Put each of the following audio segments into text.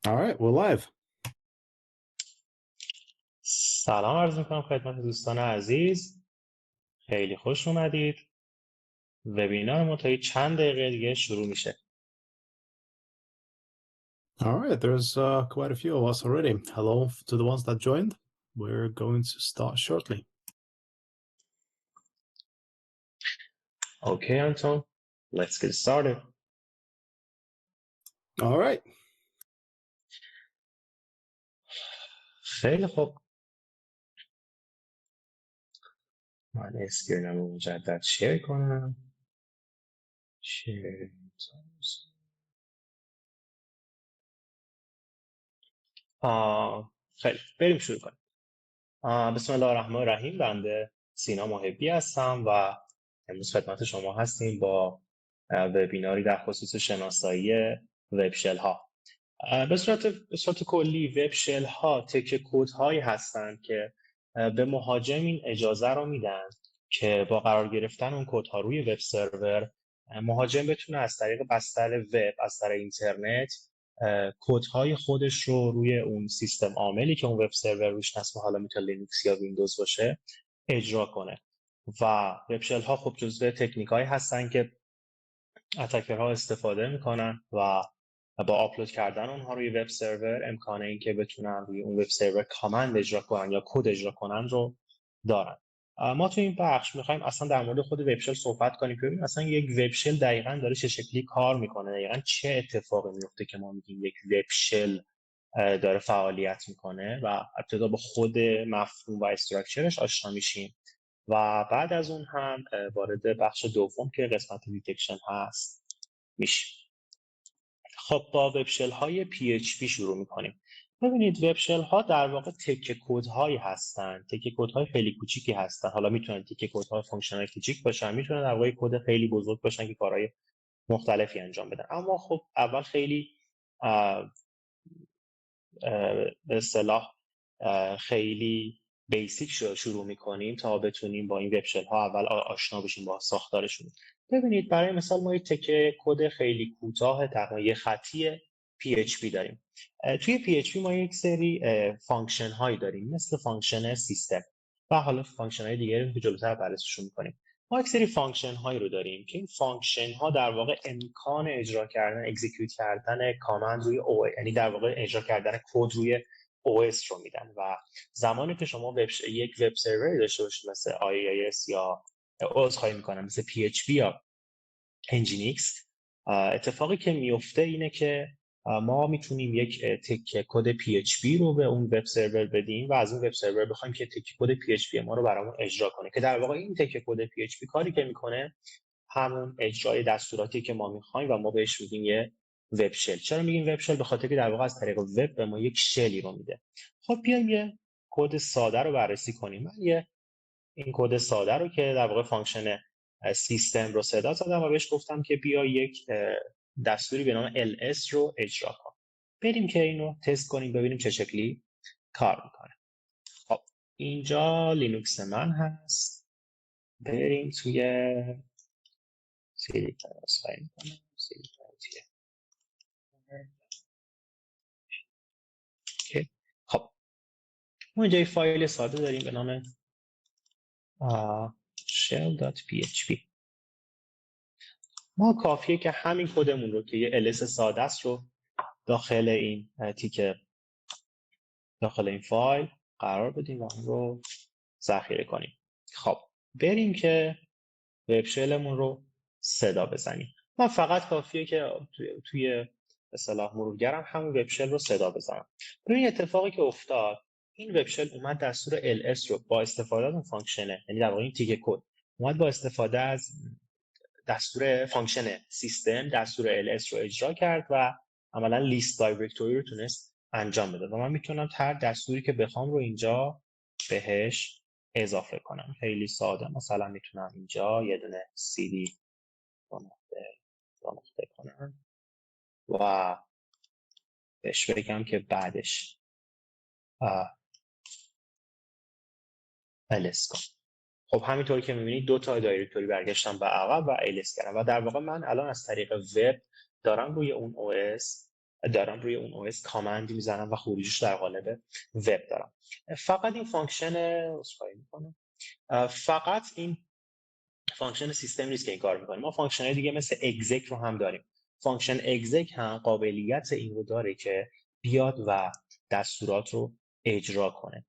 All right, we're live. سلام عرض میکنم خدمت دوستان عزیز. خیلی خوش اومدید. وبینار ما تا چند دقیقه دیگه شروع میشه. All right, there's quite a few of us already. Hello to the ones that joined. We're going to start shortly. Okay, Anton, let's get started. All right. خیلی خوب. من اسکرینم رو مجدد شیر کنم. شیر. خیلی بریم شروع کنیم. بسم الله الرحمن الرحیم. بنده سینا محبی هستم و امروز خدمت شما هستیم با وبیناری در خصوص شناسایی وب شل ها. به صورت کلی وب شل ها تکه کد هایی هستند که به مهاجم این اجازه رو میدن که با قرار گرفتن اون کد ها روی وب سرور مهاجم بتونه از طریق بستر وب، از طریق اینترنت، کد های خودش رو روی اون سیستم عاملی که اون وب سرور روش نصب، حالا میتونه لینوکس یا ویندوز باشه، اجرا کنه. و وب شل ها خب جزو تکنیک هایی هستن که اتکرها استفاده میکنن و با آپلود کردن اونها روی وب سرور امکانه این که بتونن روی اون وب سرور کامند اجرا کنن یا کد اجرا کنن رو دارن. ما تو این بخش میخوایم اصلا در مورد خود وب شل صحبت کنیم که ببینیم اصلا یک وب شل دقیقاً داره چه شکلی کار میکنه، دقیقاً چه اتفاقی میفته که ما میگیم یک وب شل داره فعالیت میکنه و ابتدا با خود مفهوم و استراکچرش آشنا میشیم و بعد از اون هم وارد بخش دوم که قسمت دیتکشن هست میشه. خب با وب شل های PHP شروع میکنیم. ببینید وب شل ها در واقع تکه کد هایی هستن، تکه کد های خیلی کوچیکی هستن. حالا میتونن تکه کد های فانکشنال کوچیک باشن، میتونن در واقع کد خیلی بزرگ باشن که کارهای مختلفی انجام بدن. اما خب اول خیلی به اصطلاح خیلی بیسیک شروع میکنیم تا بتونیم با این وب شل ها اول آشنا بشیم با ساختارشون. ببینید برای مثال ما یک تکه کد خیلی کوتاه تقریبا یه خطی PHP داریم. توی PHP ما یک سری فانکشن هایی داریم مثل فانکشن سیستم و حالا فانکشن های دیگری که جلوتر بررسیشون میکنیم. ما یک سری فانکشن هایی رو داریم که این فانکشن ها در واقع امکان اجرا کردن، اکزیکیوت کردن کامند روی یعنی در واقع اجرا کردن کد روی OS رو میدن و زمانی که شما یک وب سرور داشته باشید مثل IIS یا عذرخواهی میکنم مثل PHP یا Nginx، اتفاقی که میفته اینه که ما میتونیم یک تکه کد PHP رو به اون وب سرور بدیم و از اون وب سرور بخوایم که تکه کد PHP ما رو برامون اجرا کنه، که در واقع این تکه کد PHP کاری که میکنه همون اجرای دستوراتی که ما میخوایم و ما بهش میگیم یه وب شل. چرا میگیم وب شل؟ به خاطر که در واقع از طریق وب به ما یک شلی رو میده. خب بیایم یه کد ساده رو بررسی کنیم. من این کد ساده رو که در واقع فانکشن سیستم رو صدا زدم و بهش گفتم که بیا یک دستوری به نام ls رو اجرا کن. بریم که اینو تست کنیم ببینیم چه شکلی کار میکنه. خب اینجا لینوکس من هست. بریم توی خب ما اینجا یک فایل ساده داریم به نام shell.php. ما کافیه که همین کدمون رو که یه ls ساده است رو داخل این تیکه، داخل این فایل قرار بدیم و اون رو ذخیره کنیم. خب بریم که وب شلمون رو صدا بزنیم. من فقط کافیه که توی اصطلاح مرورگرم همون وب شل رو صدا بزنم. ببین اتفاقی که افتاد، این وب شل اومد دستور ls رو با استفاده از اون فانکشنه، یعنی در واقع این تیکه کد اومد با استفاده از دستور فانکشن سیستم دستور ls رو اجرا کرد و عملا لیست دایرکتوری رو تونست انجام بده و من میتونم هر دستوری که بخوام رو اینجا بهش اضافه کنم. خیلی ساده، مثلا میتونم اینجا یه دونه cd نقطه کنم و بهش بگم که بعدش ls کن. خب همینطوری که میبینید دو تا دایرکتوری برگشتم به عقب و ls کردم و در واقع من الان از طریق وب دارم روی اون OS دارم روی اون OS کامند میزنم و خروجیش در قالب وب دارم. فقط این فانکشن سیستم نیست که این کار میکنه. ما فانکشن دیگه مثل exec رو هم داریم. فانکشن exec هم قابلیت این رو داره که بیاد و دستورات رو اجرا کنه.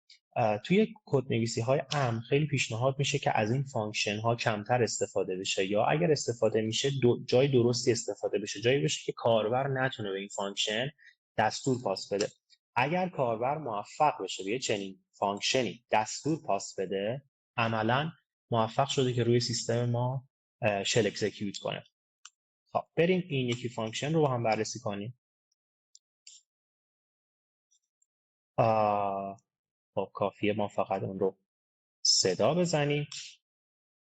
توی کدنویسی های امن خیلی پیشنهاد میشه که از این فانکشن ها کمتر استفاده بشه، یا اگر استفاده میشه جای درستی استفاده بشه، جایی بشه که کاربر نتونه به این فانکشن دستور پاس بده. اگر کاربر موفق بشه به چنین فانکشنی دستور پاس بده، عملاً موفق شده که روی سیستم ما شل اکزیکیوت کنه. خب بریم این یکی فانکشن رو با هم بررسی کنیم. خب کافیه ما فقط اون رو صدا بزنیم.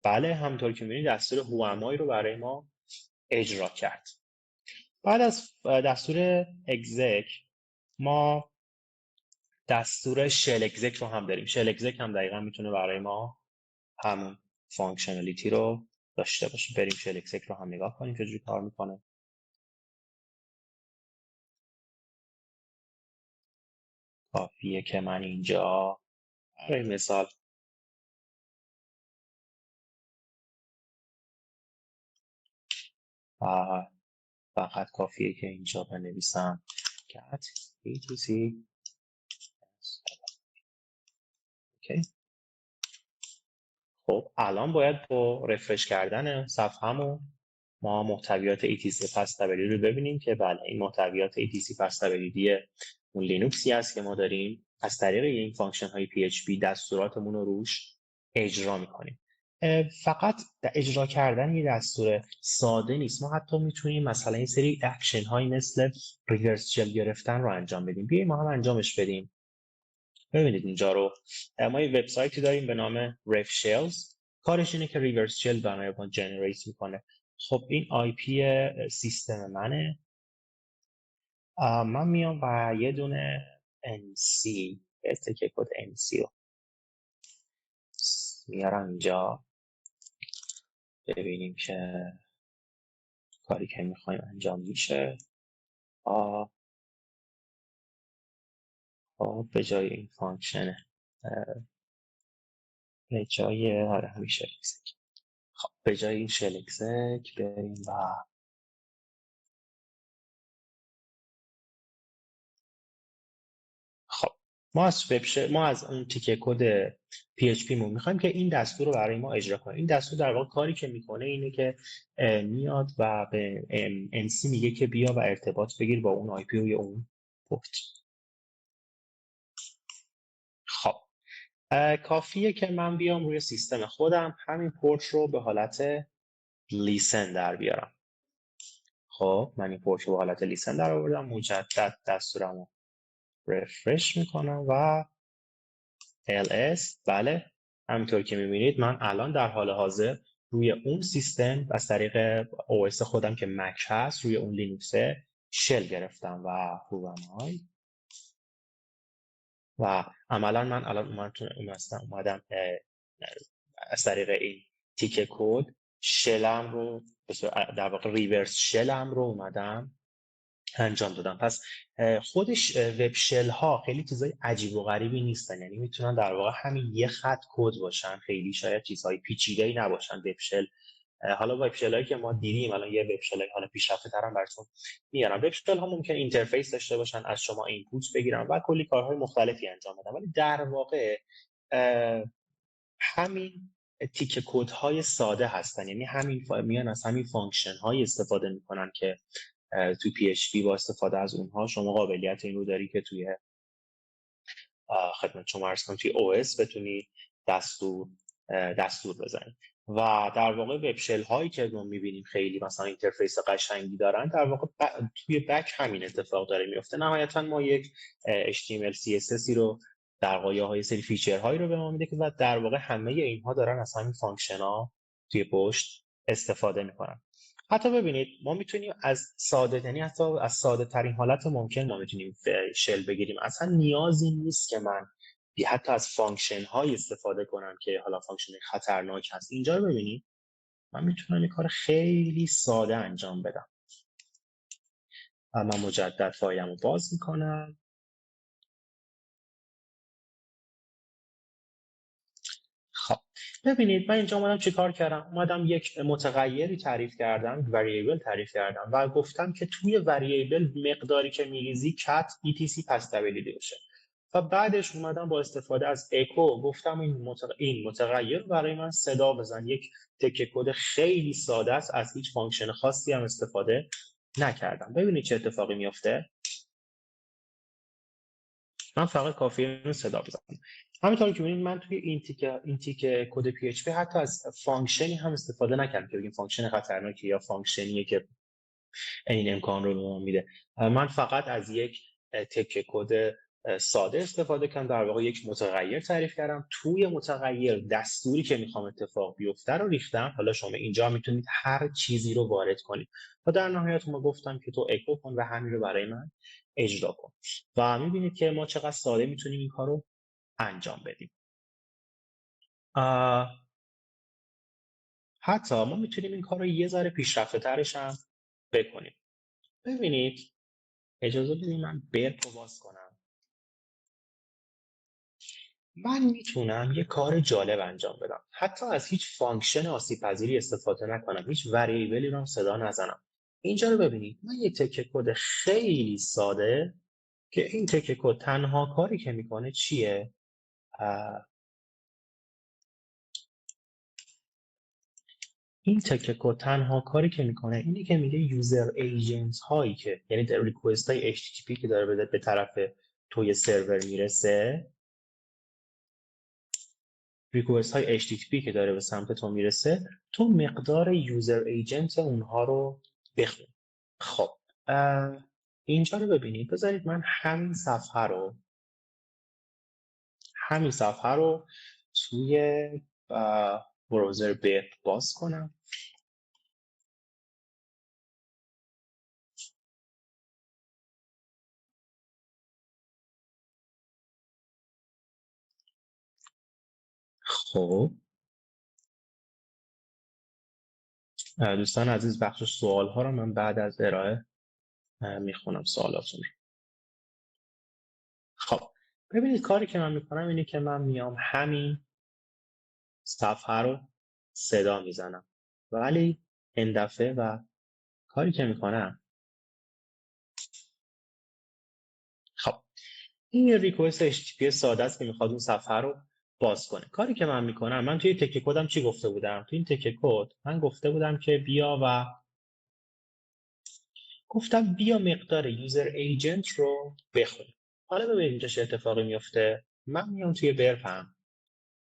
بله، همونطور که می‌بینید دستور هوامای رو برای ما اجرا کرد. بعد از دستور exec ما دستور shell exec رو هم داریم. shell exec هم دقیقا میتونه برای ما همون فانکشنالیتی رو داشته باشه. بریم shell exec رو هم نگاه کنیم چجوری کار میکنه. کافیه که من اینجا برای مثال فقط کافیه که اینجا بنویسم cat etc. اوکی. خب الان باید با رفرش کردن صفحه‌مون ما محتویات etc پس تبلیغی رو ببینیم که بله این محتویات etc پس تبلیغی اون لینوکسی است که ما داریم از طریق این فانکشن های PHP دستوراتمون رو روش اجرا میکنیم. فقط اجرا کردن یه دستور ساده نیست. ما حتی میتونیم مثلا این سری اکشن هایی مثل ریورس شل گرفتن رو انجام بدیم. بیاییم ما هم انجامش بدیم. ببینید اینجا رو ما یه وبسایتی داریم به نام refshells. کارش اینه که ریورس شل برای ما جنریت میکنه. خب این آی پی سیستم منه. من میام و یه دونه NC تکه کد NC رو میارم اینجا. ببینیم که کاری که میخوایم انجام میشه. به جای این فانکشن به جای همین شل اکزک. خب به جای این شل اکزک بریم و خب ما از اون تیکه کد PHP مون میخوایم که این دستور رو برای ما اجرا کنه. این دستور در واقع کاری که میکنه اینه که میاد و به NC میگه که بیا و ارتباط بگیر با اون IP روی اون پورت. خب کافیه که من بیام روی سیستم خودم همین پورت رو به حالت لیسن در بیارم. خب من این پورت رو به حالت لیسن در آوردم. مجدد دستورم رو رفرش میکنم و ls. بله همینطور که میبینید من الان در حال حاضر روی اون سیستم از طریق OS خودم که مک هست روی اون لینوکسه شل گرفتم و هوامای و عملا من الان اومدم از طریق این تیکه کد شلم رو در واقع ریورس شلم رو اومدم انجام دادم. پس خودش وب شل ها خیلی چیزای عجیب و غریبی نیستن، یعنی میتونن در واقع همین یه خط کد باشن، خیلی شاید چیزهای پیچیده‌ای نباشن. وب شل حالا وب شل هایی که ما دیدیم الان یه وب شل حالا پیشرفته ترم براتون میارم. وب شل ها ممکن اینترفیس داشته باشن، از شما اینپوت بگیرن و کلی کارهای مختلفی انجام بدن، ولی در واقع همین تیکه کد های ساده هستن، یعنی میان از همین فانکشن های استفاده میکنن که توی PHP با استفاده از اونها شما قابلیت این رو داری که توی خدمت شما عرض کنم توی OS بتونی دستور بزنی. و در واقع وب شل هایی که ما میبینیم خیلی مثلا اینترفیس قشنگی دارن، در واقع توی بک همین اتفاق داره میفته. نهایتا ما یک HTML CSS رو در واقع یه سری فیچر هایی رو به ما میده که در واقع همه اینها دارن از همین فانکشن ها توی پشت استفاده میکنن. حتی ببینید ما میتونیم از ساده ترین حالت ممکن ما میتونیم شل بگیریم. اصلا نیازی نیست که من حتی از فانکشن های استفاده کنم که حالا فانکشن خطرناک هست. اینجا رو ببینید من میتونم یه کار خیلی ساده انجام بدم. من مجدد فایلمو باز میکنم. خب ببینید من اینجا اومدم چیکار کردم؟ اومدم یک متغیری تعریف کردم، وریبل تعریف کردم و گفتم که توی وریبل مقداری که میریزی cat etc پس تبدیلی بشه و بعدش اومدم با استفاده از اکو گفتم این متغیر برای من صدا بزن. یک تکه کد خیلی ساده است، از هیچ فانکشن خاصی هم استفاده نکردم. ببینید چه اتفاقی میفته. من فقط کافیه صدا بزنم. همینطور که می‌بینید من توی این تیکه کد PHP حتی از فانکشنی هم استفاده نکردم که بگیم فانکشن خطرناکی یا فانکشنیه که این امکان رو به ما میده. من فقط از یک تکه کد ساده استفاده کردم، در واقع یک متغیر تعریف کردم، توی متغیر دستوری که میخوام اتفاق بیفته رو ریختم. حالا شما اینجا میتونید هر چیزی رو وارد کنید و در نهایت ما گفتم که تو اکو کن و همین رو برای من اجرا کن و میبینید که ما چقدر ساده میتونیم این کار رو انجام بدیم. حتی ما میتونیم این کار رو یه ذره پیشرفته ترش هم بکنیم. ببینید اجازه بدید من برق رو باز کنم. من میتونم یه کار جالب انجام بدم، حتی از هیچ فانکشن آسیب پذیری استفاده نکنم، هیچ وریبلی رو هم صدا نزنم. اینجا رو ببینید، من یه تکه کد خیلی ساده که این تکه کد تنها کاری که میکنه چیه؟ این تکه کد تنها کاری که میکنه اینه که میگه یوزر ایجنت هایی که یعنی ریکوست های HTTP که داره به طرف توی سرور میرسه، ریکوست های HTTP که داره به سمت تو میرسه، تو مقدار یوزر ایجنت اونها رو بخون. خب اینجا رو ببینید، بذارید من همین صفحه رو توی براوزر برق باز کنم. خب دوستان عزیز، بخش سوال ها رو من بعد از ارائه میخونم سوالاتون رو. خب ببینید کاری که من میکنم اینه که من میام همین صفحه رو صدا میزنم، ولی این دفعه و کاری که میکنم، خب این یه ریکوست HTTP ساده است که میخواد اون صفحه رو باز کنه. کاری که من میکنم، من توی تکه کدم چی گفته بودم؟ توی این تکه کد من گفته بودم که بیا مقدار یوزر ایجنت رو بخون. حالا ببینید اینجا چه اتفاقی میفته. من میام توی برپم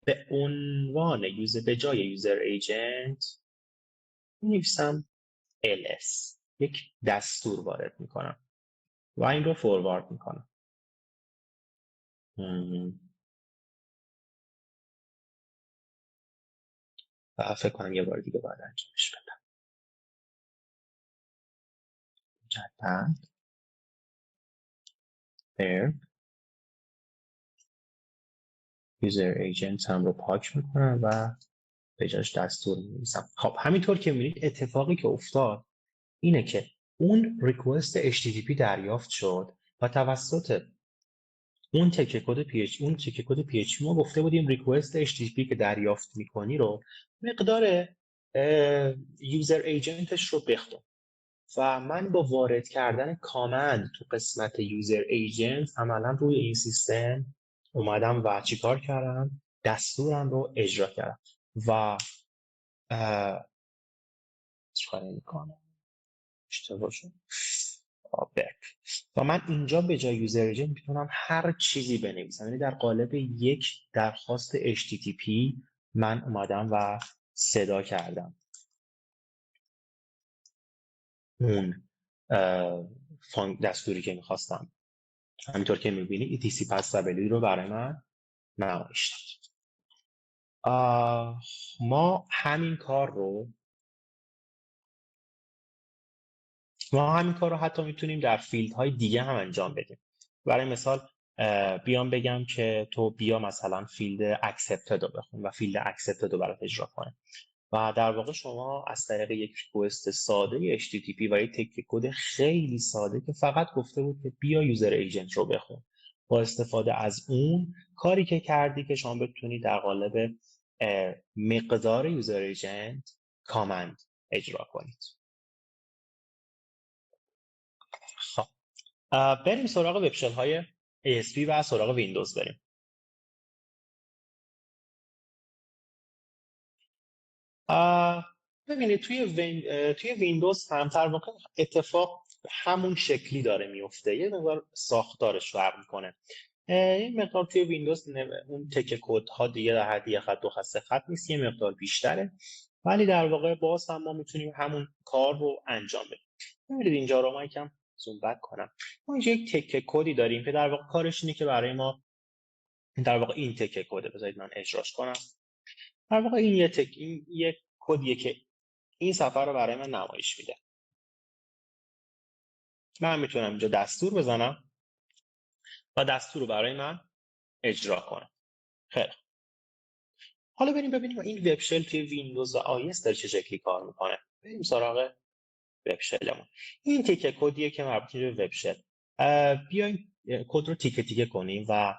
به عنوان به جای یوزر ایجنت می‌نویسم ls، یک دستور وارد میکنم و این رو فوروارد میکنم. و فکر کنم یه بار دیگه باید انجامش بدم. جدن برپ یوزر ایجنت هم رو پاک میکنم و به جاش دستور می‌نویسم. خب همینطور که می‌بینید اتفاقی که افتاد اینه که اون ریکوست HTTP دریافت شد و توسط اون تکه کد PHP ما گفته بودیم ریکوست HTTP که دریافت می‌کنی رو مقدار یوزر ایجنتش رو بخون و من با وارد کردن کامند تو قسمت یوزر ایجنت عملا روی این سیستم اومدم و چیکار کردم؟ دستورم رو اجرا کردم و چیکار میکنم؟ اشتباه شد. و من اینجا به جای یوزر ایجنت میتونم هر چیزی بنویسم، یعنی در قالب یک درخواست HTTP من اومدم و صدا کردم اون دستوری که میخواستم. همینطور که میبینید etc پس تبدیلی رو برای من نمایش داد. ما همین کار رو حتی میتونیم در فیلدهای دیگه هم انجام بدیم. برای مثال بیام بگم که تو بیا مثلا فیلد accepted رو بخون و فیلد accepted رو برات اجرا کنه. و در واقع شما از طریق یک ریکوست ساده HTTP و یک تکه کد خیلی ساده که فقط گفته بود که بیا یوزر ایجنت رو بخون، با استفاده از اون کاری که کردی که شما بتونی در قالب مقدار یوزر ایجنت کامند اجرا کنید. خب بریم سراغ وب شل های ASP و سراغ ویندوز بریم. ببینید توی ویندوز هم در واقع اتفاق همون شکلی داره میفته، یه مقدار ساختارش فرق میکنه. این مقدار توی ویندوز اون تکه کد ها دیگه در حد یه خط دو خط سه خط نیست، یه مقدار بیشتره، ولی در واقع باز هم ما میتونیم همون کار رو انجام بدیم. ببینید اینجا رو من یکم زوم بک کنم. ما اینجا یک تکه کدی داریم که در واقع کارش اینه که برای ما در واقع این تکه کده، بذارید من اجراش کنم. در واقع این یک کدیه که این صفحه رو برای من نمایش میده. من میتونم اینجا دستور بزنم و دستور رو برای من اجرا کنم. خیلی حالا بریم ببینیم این وب شل توی ویندوز و iOS داره چه شکلی کار میکنه. بریم سراغ وب شلمون. این تیکه کدیه که مربوط به وب شل. بیایم کد رو تیکه تیکه کنیم و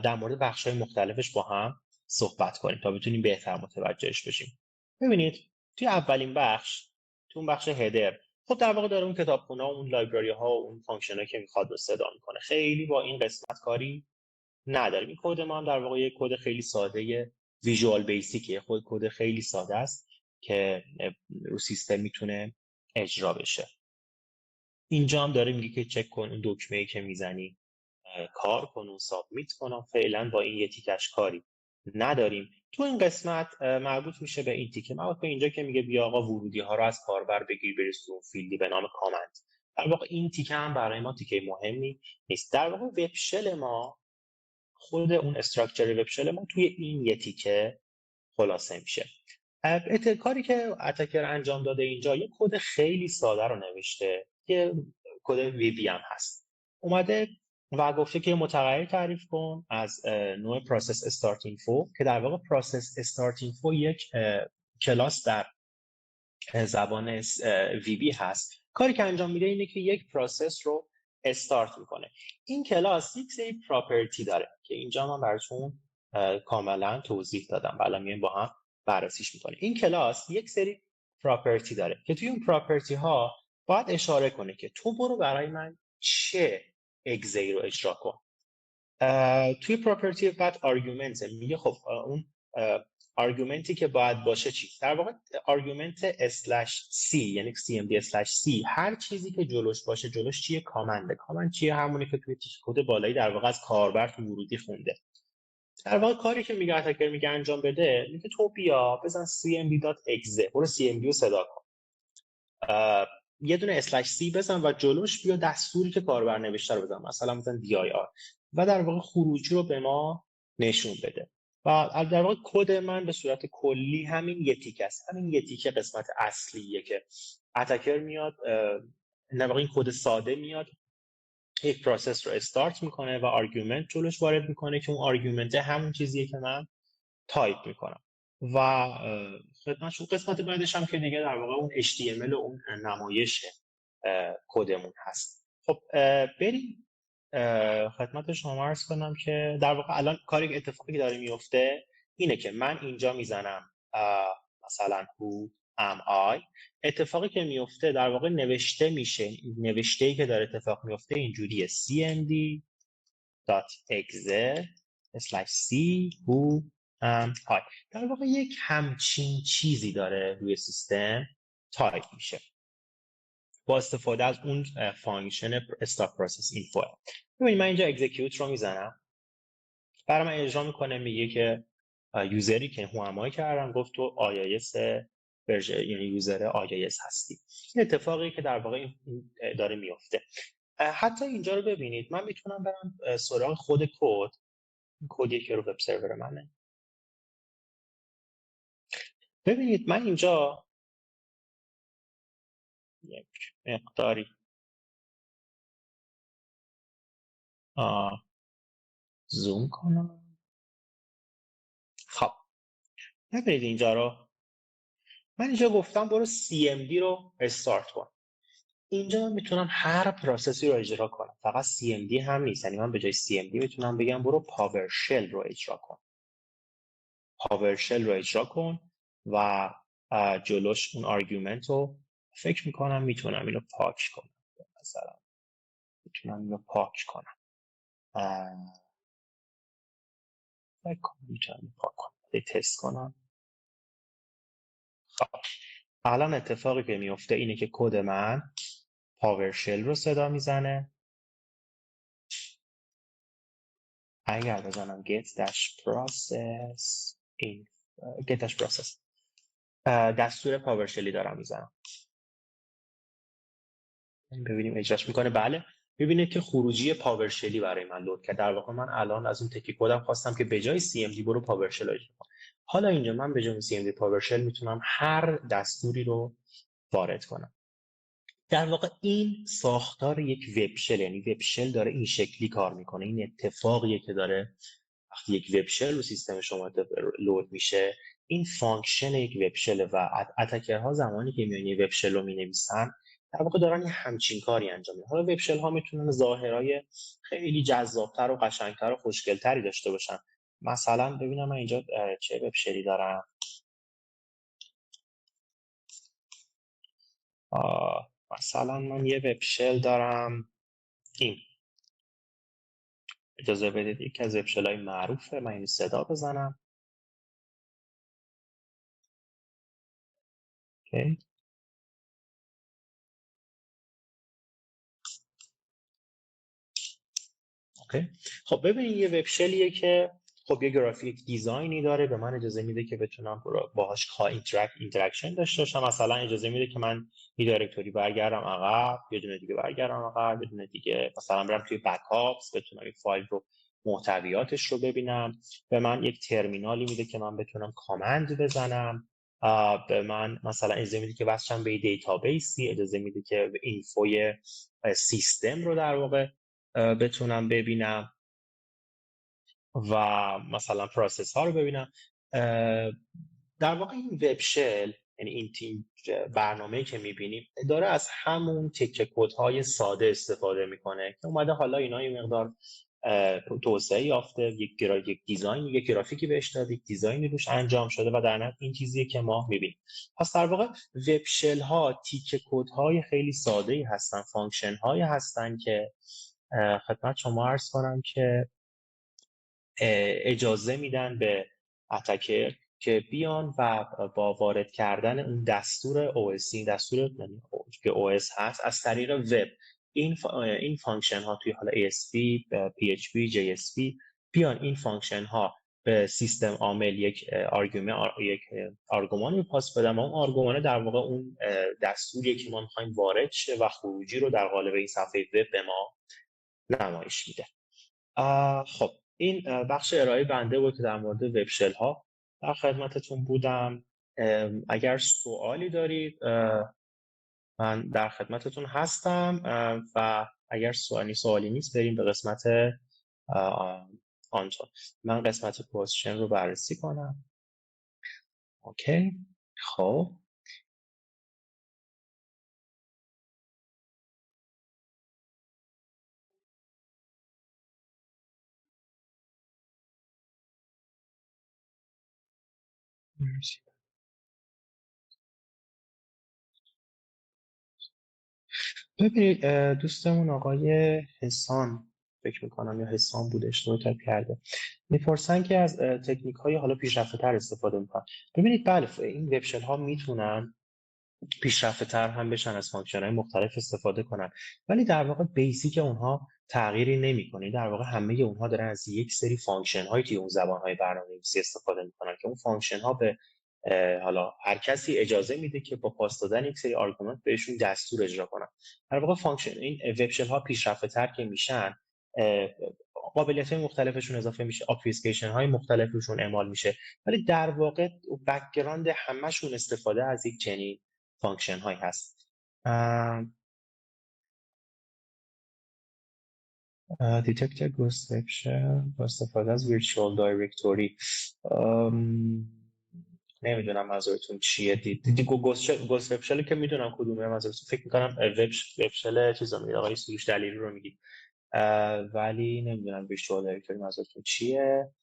در مورد بخش‌های مختلفش با هم صحبت کنیم تا بتونیم بهتر متوجهش بشیم. ببینید توی اولین بخش، تو اون بخش هدر، خب در واقع داره اون کتابخونه و اون لایبرری ها و اون فانکشنایی که میخواد رو صدا میکنه. خیلی با این قسمت کاری نداریم. این کد ما هم در واقع یک کد خیلی ساده ویژوال بیسیکه، خود کد خیلی ساده است که رو سیستم میتونه اجرا بشه. اینجا هم داره میگه که چک کن اون دکمه‌ای که میزنی کار کن و سابمیت کن. فعلا با این یه تیکش کاری نداریم. تو این قسمت مربوط میشه به این تیکه، مربوط به اینجا که میگه بیا آقا ورودی ها رو از کاربر بگیر بریز تو فیلدی به نام کامنت. در واقع این تیکه هم برای ما تیکه مهمی نیست. در واقع وب شل ما، خود اون استراکچر وب شل ما توی این یه تیکه خلاصه میشه. کاری که اتکر انجام داده اینجا یه کد خیلی ساده رو نوشته، یه کد وی هم هست. اومده و گفته که متغیر تعریف کن از نوع پروسس استارتینگ فو، که در واقع پروسس استارتینگ فو یک کلاس در زبان وی بی هست. کاری که انجام میده اینه که یک پروسس رو استارت میکنه. این کلاس یک سری پراپرتی داره که اینجا من براتون کاملا توضیح دادم و الان میایم با هم بررسیش میکنیم. این کلاس یک سری پراپرتی داره که توی اون پراپرتی ها باید اشاره کنه که تو برو برای من چه اگزی رو اجرا کن. توی پراپرتی بعد آرگومنت میگه خب اون آرگومنتی که باید باشه چی؟ در واقع آرگومنت /c یعنی cmd/c، هر چیزی که جلوش باشه، جلوش چیه؟ کامنده. کامند چیه؟ همونی که توی تیک کد بالایی در واقع از کاربر تو ورودی خونده. در واقع کاری که میگه اتکر میگه انجام بده، میگه تو بیا بزن cmd.exe، برو cmd رو صدا کن، یه دونه /c بزن و جلوش بیا دستوری که کاربر نوشته رو بزن، مثلا بزن dir و در واقع خروجی رو به ما نشون بده. و در واقع کد من به صورت کلی همین یه تیکه است. همین یه تیکه قسمت اصلیه که اتکر میاد، در واقع این کد ساده میاد یک پروسس رو استارت میکنه و آرگومنت جلوش وارد میکنه که اون آرگومنت همون چیزیه که من تایپ میکنم. و خدمتشون قسمت بعدش هم که دیگه در واقع اون HTML و اون نمایش کدمون هست. خب بریم خدمت شما عرض کنم که در واقع الان کاری اتفاقی که داره میفته اینه که من اینجا میزنم مثلا who am I. اتفاقی که میفته در واقع نوشته میشه، نوشته‌ای که داره اتفاق میفته اینجوریه cmd.exe/c who am I. در واقع یک همچین چیزی داره روی سیستم تایپ میشه با استفاده از اون فانکشن start process info. ببینید من اینجا execute رو میزنم، برای من اجرا میکنه، میگه که یوزری که همایی کردم گفت تو iOS ورژن، یعنی یوزر iOS هستی. این اتفاقی که در واقع داره میفته. حتی اینجا رو ببینید، من میتونم برم سراغ خود کد، کدی که رو وب سرور منه. ببینید من اینجا یک مقداری زوم کنم. خب ببینید اینجا رو، من اینجا گفتم برو CMD رو استارت کن. اینجا من میتونم هر پروسسی رو اجرا کنم، فقط CMD هم نیست. یعنی من به جای CMD میتونم بگم برو PowerShell رو اجرا کن. PowerShell رو اجرا کن و جلوش اون آرگومنت رو فکر میکنم میتونم اینو پاک کنم. مثلا میتونم اینو پاک کنم. فکر کنم میتونم پاک کنم. تست کنم. خب الان اتفاقی که میفته اینه که کد من PowerShell رو صدا میزنه. اگر بزنم get-process دستور پاورشلی دارم میزنم. ببینیم اجراش میکنه. بله ببینید که خروجی پاورشلی برای من لود کرد. در واقع من الان از اون تکی کدم خواستم که به جای CMD برو پاورشل اجرا کن. حالا اینجا من به جای CMD پاورشل میتونم هر دستوری رو وارد کنم. در واقع این ساختار یک وب شل، یعنی وب شل داره این شکلی کار میکنه. این اتفاقیه که داره وقتی یک وب شل رو سیستم شما لود میشه. این فانکشن یک وب شل و اتکرها زمانی که میان وب شل رو مینویسن در واقع دارن یه همچین کاری انجام میدن. حالا وب شل ها میتونن ظاهرای خیلی جذابتر و قشنگتر و خوشگلتری داشته باشن. مثلا ببینم من اینجا چه وب شلی دارم. مثلا من یه وب شل دارم این. اجازه بدید یکی از وب شل های معروفه من این صدا بزنم. اوکی. اوکی. خب ببینید یه وب شلیه که خب یه گرافیک دیزاینی داره، به من اجازه میده که بتونم باهاش اینتراکشن داشته باشم. مثلا اجازه میده که من یه دایرکتوری برگردم عقب، یه دونه دیگه برگردم عقب، یه دونه دیگه مثلا برم توی بکاپس بتونم این فایل رو محتویاتش رو ببینم. به من یک ترمینالی میده که من بتونم کامند بزنم. به من مثلا اجازه میده که وصلم به دیتابیسی، اجازه میده که اینفوی سیستم رو در واقع بتونم ببینم و مثلا پروسس ها رو ببینم. در واقع این وب شل، یعنی این تیم برنامه‌ای که می‌بینیم داره از همون تکه کدهای ساده استفاده میکنه که اومده حالا اینا یه مقدار توسعه یافته، یک دیزاین، یک گرافیکی بهش داده، یک دیزاینی روش انجام شده و در نتیجه این چیزیه که ما می‌بینیم. پس در واقع وب شل ها تیکه کدهای خیلی ساده‌ای هستن، فانکشن هایی هستن که خدمت شما عرض کنم که اجازه میدن به اتکر که بیان و با وارد کردن اون دستور OS، دستور که OS هست از طریق وب این فانکشن ها توی حالا ASP، PHP، JSP بیان این فانکشن ها به سیستم عامل یک آرگومان رو پاس بدن و اون آرگومان در واقع اون دستوریه که ما میخوایم وارد شه و خروجی رو در قالب این صفحه وب به ما نمایش میده. خب این بخش ارائه بنده بود که در مورد وب شل ها در خدمتتون بودم. اگر سوالی دارید من در خدمتتون هستم و اگر سوالی نیست بریم به قسمت آنتون. من قسمت پوزیشن رو بررسی کنم. اوکی. خب ببینید دوستمون آقای حسان فکر میکنم یا حسان بوده اشتباه تایپ کرده، میپرسن که از تکنیک های حالا پیشرفته تر استفاده میکنن. ببینید بله این وب شل ها میتونن پیشرفته تر هم بشن، از فانکشن های مختلف استفاده کنن، ولی در واقع بیسیک اونها تغییری نمیکنه. در واقع همه اونها دارن از یک سری فانکشن هایی توی اون زبان های برنامه‌نویسی استفاده میکنن که اون فانکشن ها به حالا هر کسی اجازه میده که با پاس دادن یک سری آرگومنت بهشون دستور اجرا کنن. در واقع فانکشن این وب شل ها پیشرفته تر که میشن قابلیت های مختلفشون اضافه میشه، آپلیکیشن های مختلفشون اعمال میشه، ولی در واقع بک‌گراند همشون استفاده از یک چنین فانکشن هایی هست. دیتکت گوست وب شل با استفاده از ویرچوال دایرکتوری. نمیدونم منظورتون چیه. دیدی گوست وب شل که میدونم کدومه، منظورتون فکر میکنم وب شل چیزا میگید، آقای سروش دلیلی رو میگید، ولی نمیدونم ویژوال دایرکتوری منظورتون چیه.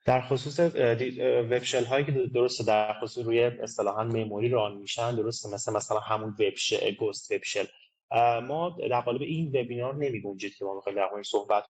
در خصوص وب شل هایی که درسته در خصوص روی اصطلاحاً مموری ران میشن، درسته، مثلا همون گوست وب شل، ما در قالب این وبینار نمیگنجید که ما میخوایم در موردش صحبت.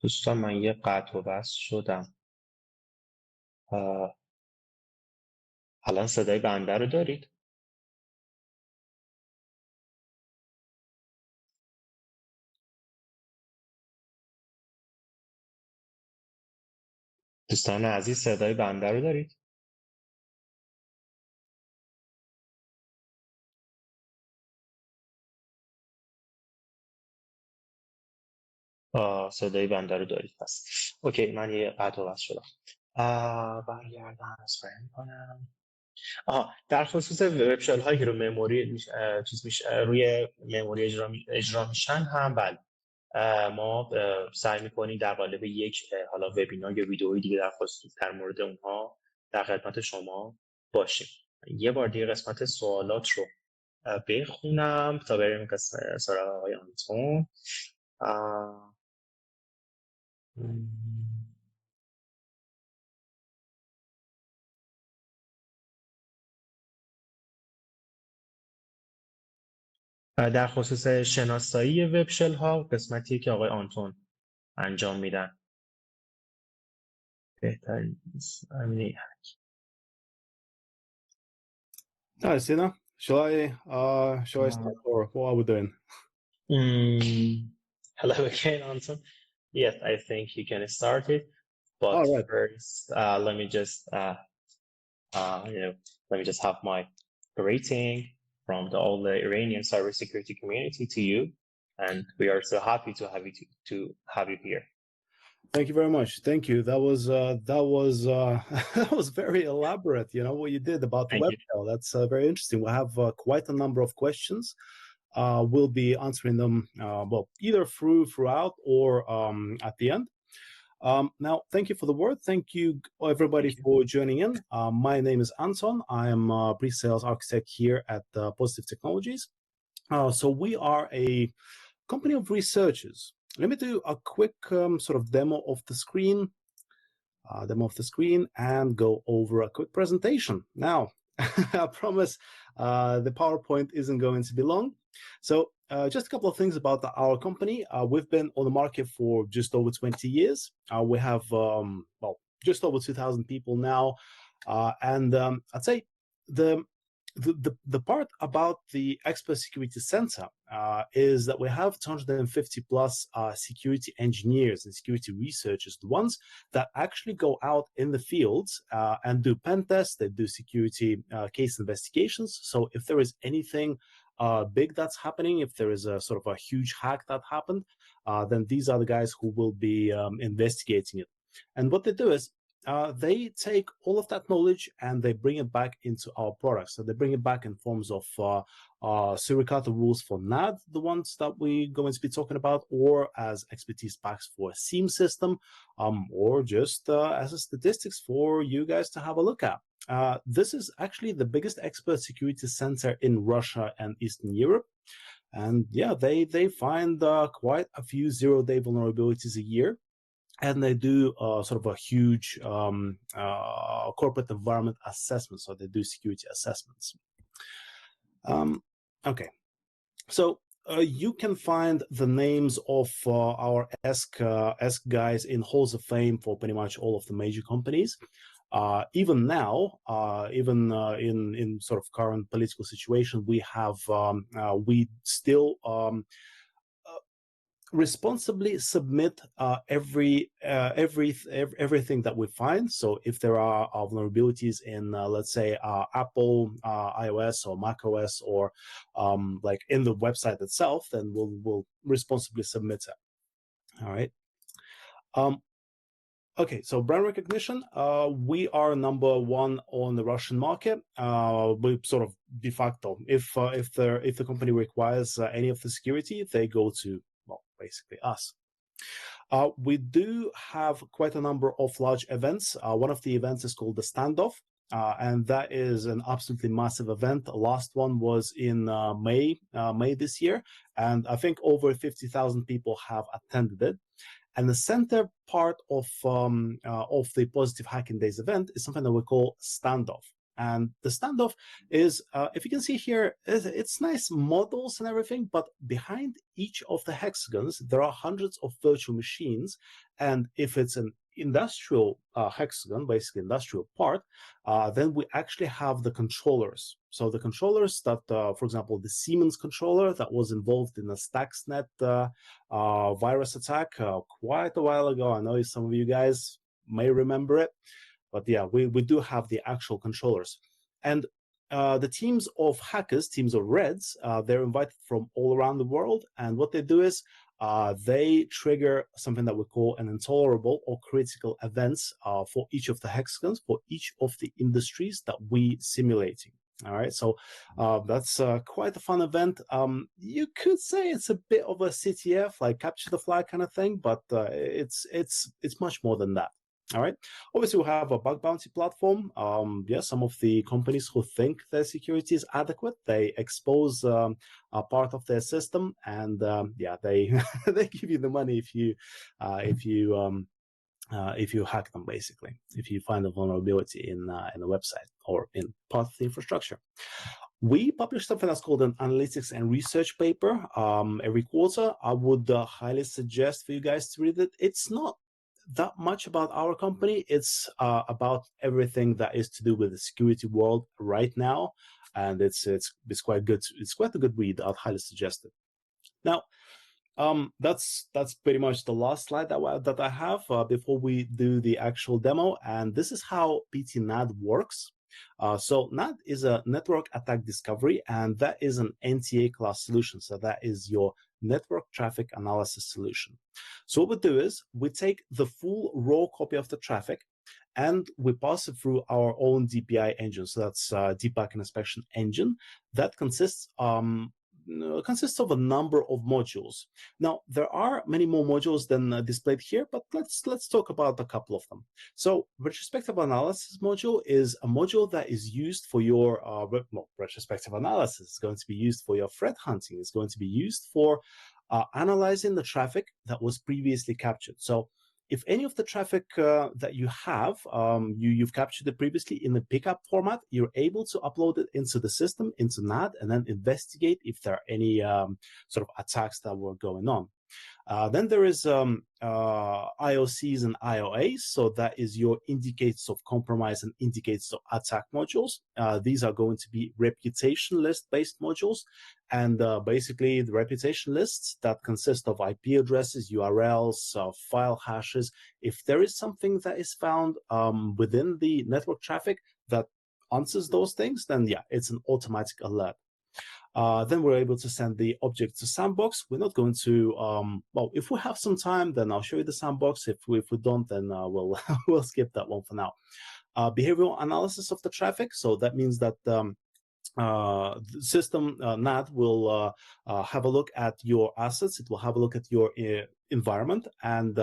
دوستان من یه قطع و وصل شدم. الان صدای بنده رو دارید؟ دوستان عزیز صدای بنده رو دارید؟ صدای بنده رو دارید پس. اوکی، من یه قطع و وصل شدم. برگردم اسفند کنم. در خصوص وب شل هایی که رو مموری روی مموری اجرا میشن هم، بله، ما سعی میکنیم در قالب یک حالا وبینار یا ویدئویی دیگه در مورد اونها در خدمت شما باشیم. یه بار دیگه قسمت سوالات رو بخونم تا بریم سراغ آقای آنتون. در خصوص شناسایی وب شل ها، قسمتی که آقای آنتون انجام میدن. بهترین Nice, Sina. Shall I start, or what are we doing? Hello again, Anton. Yes, I think you can start it. But All right. first, let me just have my greeting from all the Iranian cybersecurity community to you, and we are so happy to have you here. Thank you very much. Thank you. That was that was very elaborate. You know what you did about the Thank web you. shell. That's very interesting. We have quite a number of questions. We'll be answering them well either throughout or at the end. Now, thank you for the word. Thank you, everybody, for joining in. My name is Anton. I am a pre-sales architect here at Positive Technologies. So we are a company of researchers. Let me do a quick sort of demo of the screen, and go over a quick presentation. Now, I promise the PowerPoint isn't going to be long. So just a couple of things about our company. We've been on the market for just over 20 years. We have, just over 2,000 people now. And I'd say the part about the Expert Security Center is that we have 250 plus security engineers and security researchers, the ones that actually go out in the fields and do pen tests, they do security case investigations. So if there is anything big that's happening, if there is a sort of a huge hack that happened, then these are the guys who will be investigating it. And what they do is they take all of that knowledge and they bring it back into our products. So they bring it back in forms of Suricata rules for NAD, the ones that we're going to be talking about, or as expertise packs for a SIEM system, or just as a statistics for you guys to have a look at. This is actually the biggest expert security center in Russia and Eastern Europe. And yeah, they find quite a few zero-day vulnerabilities a year. And they do sort of a huge corporate environment assessment. So they do security assessments. Okay, so you can find the names of our ESC guys in halls of fame for pretty much all of the major companies. Even now, even in sort of current political situation, we still responsibly submit everything that we find. So if there are vulnerabilities in, let's say, Apple iOS or Mac OS, or like in the website itself, then we'll responsibly submit it. All right. Okay, so brand recognition, we are #1 on the Russian market. We sort of de facto, if the company requires any of the security, they go to, well, basically us. We do have quite a number of large events. One of the events is called the Standoff, and that is an absolutely massive event. The last one was in May this year, and I think over 50,000 people have attended it. And the center part of the Positive Hacking Days event is something that we call Standoff. And the Standoff is, if you can see here, it's nice models and everything, but behind each of the hexagons, there are hundreds of virtual machines. And if it's an industrial hexagon, basically industrial part, then we actually have the controllers. So the controllers that, for example, the Siemens controller that was involved in a Stuxnet virus attack quite a while ago. I know some of you guys may remember it, but yeah, we do have the actual controllers. And the teams of hackers, teams of Reds, they're invited from all around the world. And what they do is they trigger something that we call an intolerable or critical events for each of the hexagons, for each of the industries that we simulating. All right, so that's quite a fun event. You could say it's a bit of a CTF, like capture the flag kind of thing, but it's much more than that. All right. Obviously, we have a bug bounty platform. Yeah, some of the companies who think their security is adequate, they expose a part of their system, and yeah, they they give you the money if you hack them, basically, if you find a vulnerability in a website or in part of the infrastructure. We publish something that's called an analytics and research paper every quarter. I would highly suggest for you guys to read it. It's not that much about our company. It's about everything that is to do with the security world right now, and it's quite good. It's quite a good read. I'd highly suggest it. Now, that's pretty much the last slide that I have before we do the actual demo. And this is how PT-NAD works. So NAD is a network attack discovery, and that is an NTA class solution. So that is your network traffic analysis solution. So what we do is we take the full raw copy of the traffic and we pass it through our own DPI engine. So that's Deep Packet Inspection Engine that consists of a number of modules. Now, there are many more modules than displayed here, but let's talk about a couple of them. So retrospective analysis module is a module that is used for your retrospective analysis. It's going to be used for your threat hunting. It's going to be used for analyzing the traffic that was previously captured. So if any of the traffic that you have, you've captured it previously in the pickup format, you're able to upload it into the system, into NAD, and then investigate if there are any sort of attacks that were going on. Then there is IOCs and IOAs, so that is your indicators of compromise and indicators of attack modules. These are going to be reputation list-based modules, and basically the reputation lists that consist of IP addresses, URLs, file hashes. If there is something that is found within the network traffic that answers those things, then yeah, it's an automatic alert. Then we're able to send the object to sandbox. We're not going to, well, if we have some time, then I'll show you the sandbox. If we don't, then we'll skip that one for now. Behavioral analysis of the traffic. So that means that the system NAD will have a look at your assets. It will have a look at your environment and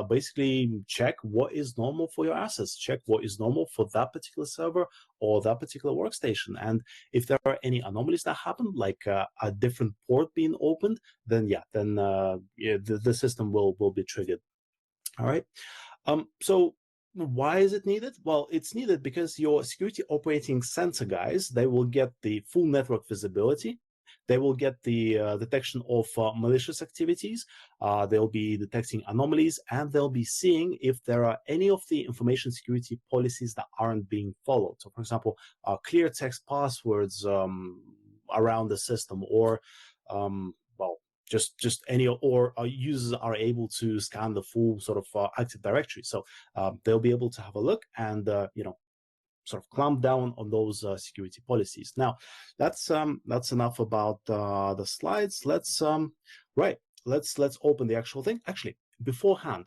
basically check what is normal for your assets, check what is normal for that particular server or that particular workstation. And if there are any anomalies that happen, like a different port being opened, then yeah, then the system will be triggered. All right. So why is it needed? Well, it's needed because your security operating center guys, they will get the full network visibility. they will get the detection of malicious activities. They'll be detecting anomalies, and they'll be seeing if there are any of the information security policies that aren't being followed. So, for example, clear text passwords around the system, or well, just any, or users are able to scan the full sort of Active Directory. So they'll be able to have a look and sort of clamp down on those security policies. Now, that's enough about the slides. Let's open the actual thing. Actually, beforehand,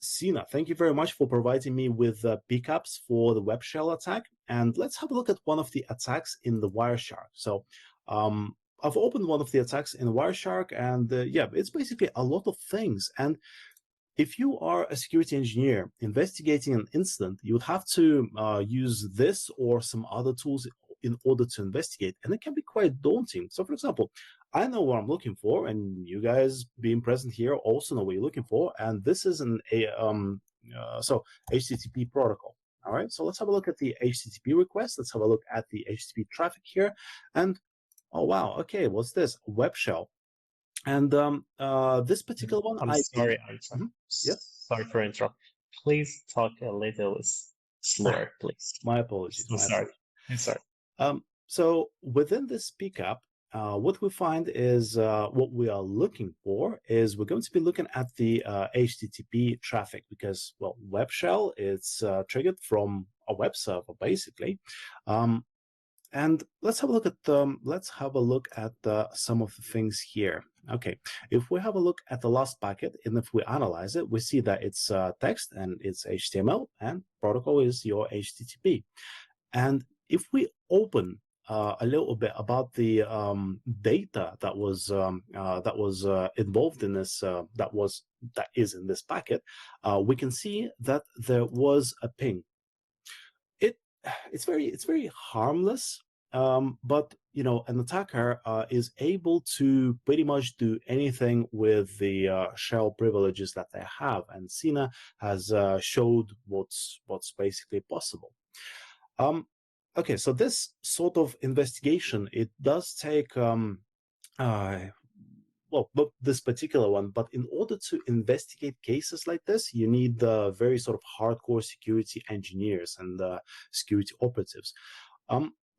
Sina, thank you very much for providing me with pickups for the web shell attack. And let's have a look at one of the attacks in the Wireshark. So I've opened one of the attacks in Wireshark, and yeah, it's basically a lot of things. And if you are a security engineer investigating an incident, you would have to use this or some other tools in order to investigate, and it can be quite daunting. So, for example, I know what I'm looking for, and you guys being present here also know what you're looking for, and this is so HTTP protocol. All right, so let's have a look at the HTTP request. Let's have a look at the HTTP traffic here, and oh wow, okay, what's this? Web shell. And this particular one, I'm sorry. Yep. Sorry for interrupt. Please talk a little slower, please. My apologies. I'm sorry. So within this pickup, what we find is what we are looking for is we're going to be looking at the HTTP traffic, because, well, web shell is triggered from a web server, basically. And let's have a look at some of the things here. Okay, if we have a look at the last packet, and if we analyze it, we see that it's text and it's HTML, and protocol is your HTTP. And if we open a little bit about the data that was involved in this, that is in this packet, we can see that there was a ping. It's very harmless, but an attacker is able to pretty much do anything with the shell privileges that they have, and Sina has showed what's basically possible. Okay, so this sort of investigation, it does take well, not this particular one, but in order to investigate cases like this, you need the very sort of hardcore security engineers and security operatives.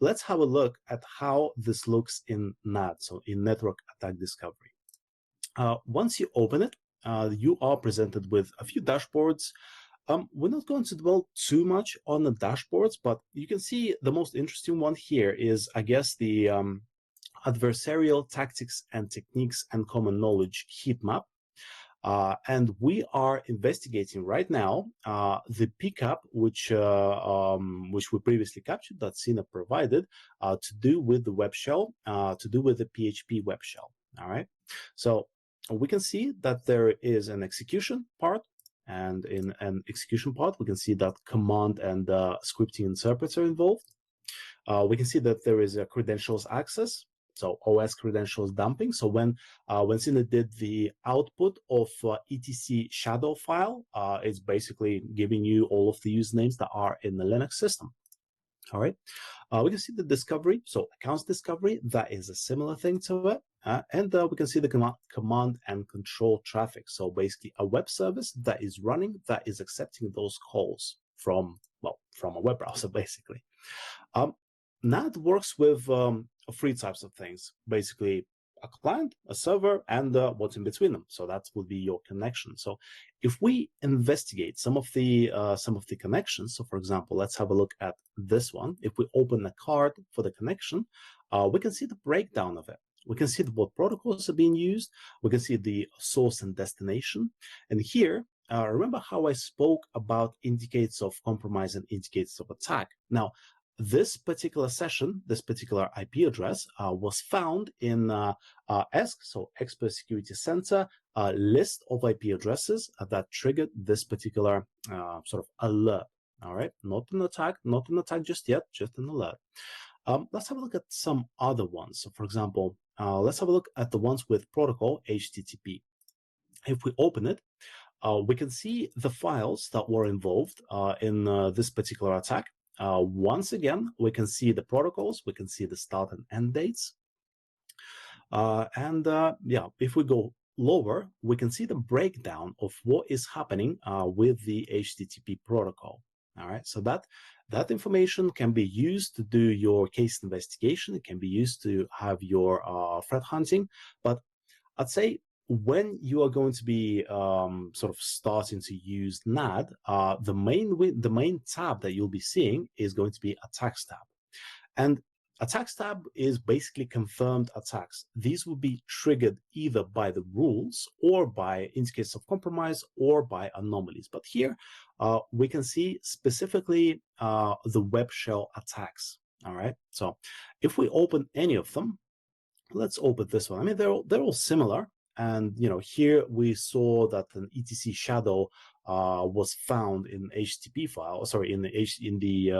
Let's have a look at how this looks in NAD, so in Network Attack Discovery. Once you open it, you are presented with a few dashboards. We're not going to dwell too much on the dashboards, but you can see the most interesting one here is, I guess, the adversarial tactics and techniques and common knowledge heat map. And we are investigating right now the pickup which we previously captured that Sina provided to do with the web shell, to do with the PHP web shell. All right. So we can see that there is an execution part, and in an execution part, we can see that command and scripting interpreter involved. We can see that there is a credentials access. So OS credentials dumping. So when Sina did the output of etc shadow file, it's basically giving you all of the usernames that are in the Linux system. All right. We can see the discovery. So accounts discovery, that is a similar thing to it. And we can see the command and control traffic. So basically a web service that is running, that is accepting those calls from a web browser, basically. NAD works with 3 types of things, basically a client, a server, and what's in between them. So that would be your connection. So if we investigate some of the connections, so for example, let's have a look at this one. If we open a card for the connection, we can see the breakdown of it. We can see what protocols are being used. We can see the source and destination. And here, remember how I spoke about indicators of compromise and indicators of attack. Now, this particular session, this particular IP address was found in ESC, so Expert Security Center, list of IP addresses that triggered this particular sort of alert. All right, not an attack just yet, just an alert. Let's have a look at some other ones. So, for example, let's have a look at the ones with protocol HTTP. If we open it, we can see the files that were involved in this particular attack. Once again, we can see the protocols, we can see the start and end dates. Yeah, if we go lower, we can see the breakdown of what is happening with the HTTP protocol. All right, so that information can be used to do your case investigation. It can be used to have your threat hunting. But I'd say when you are going to be sort of starting to use NAD, the main tab that you'll be seeing is going to be Attacks tab. And Attacks tab is basically confirmed attacks. These will be triggered either by the rules or by indicators of compromise or by anomalies. But here we can see specifically the web shell attacks. All right. So if we open any of them, let's open this one. I mean, they're all similar. And here we saw that an etc shadow was found in HTTP file. Sorry, in the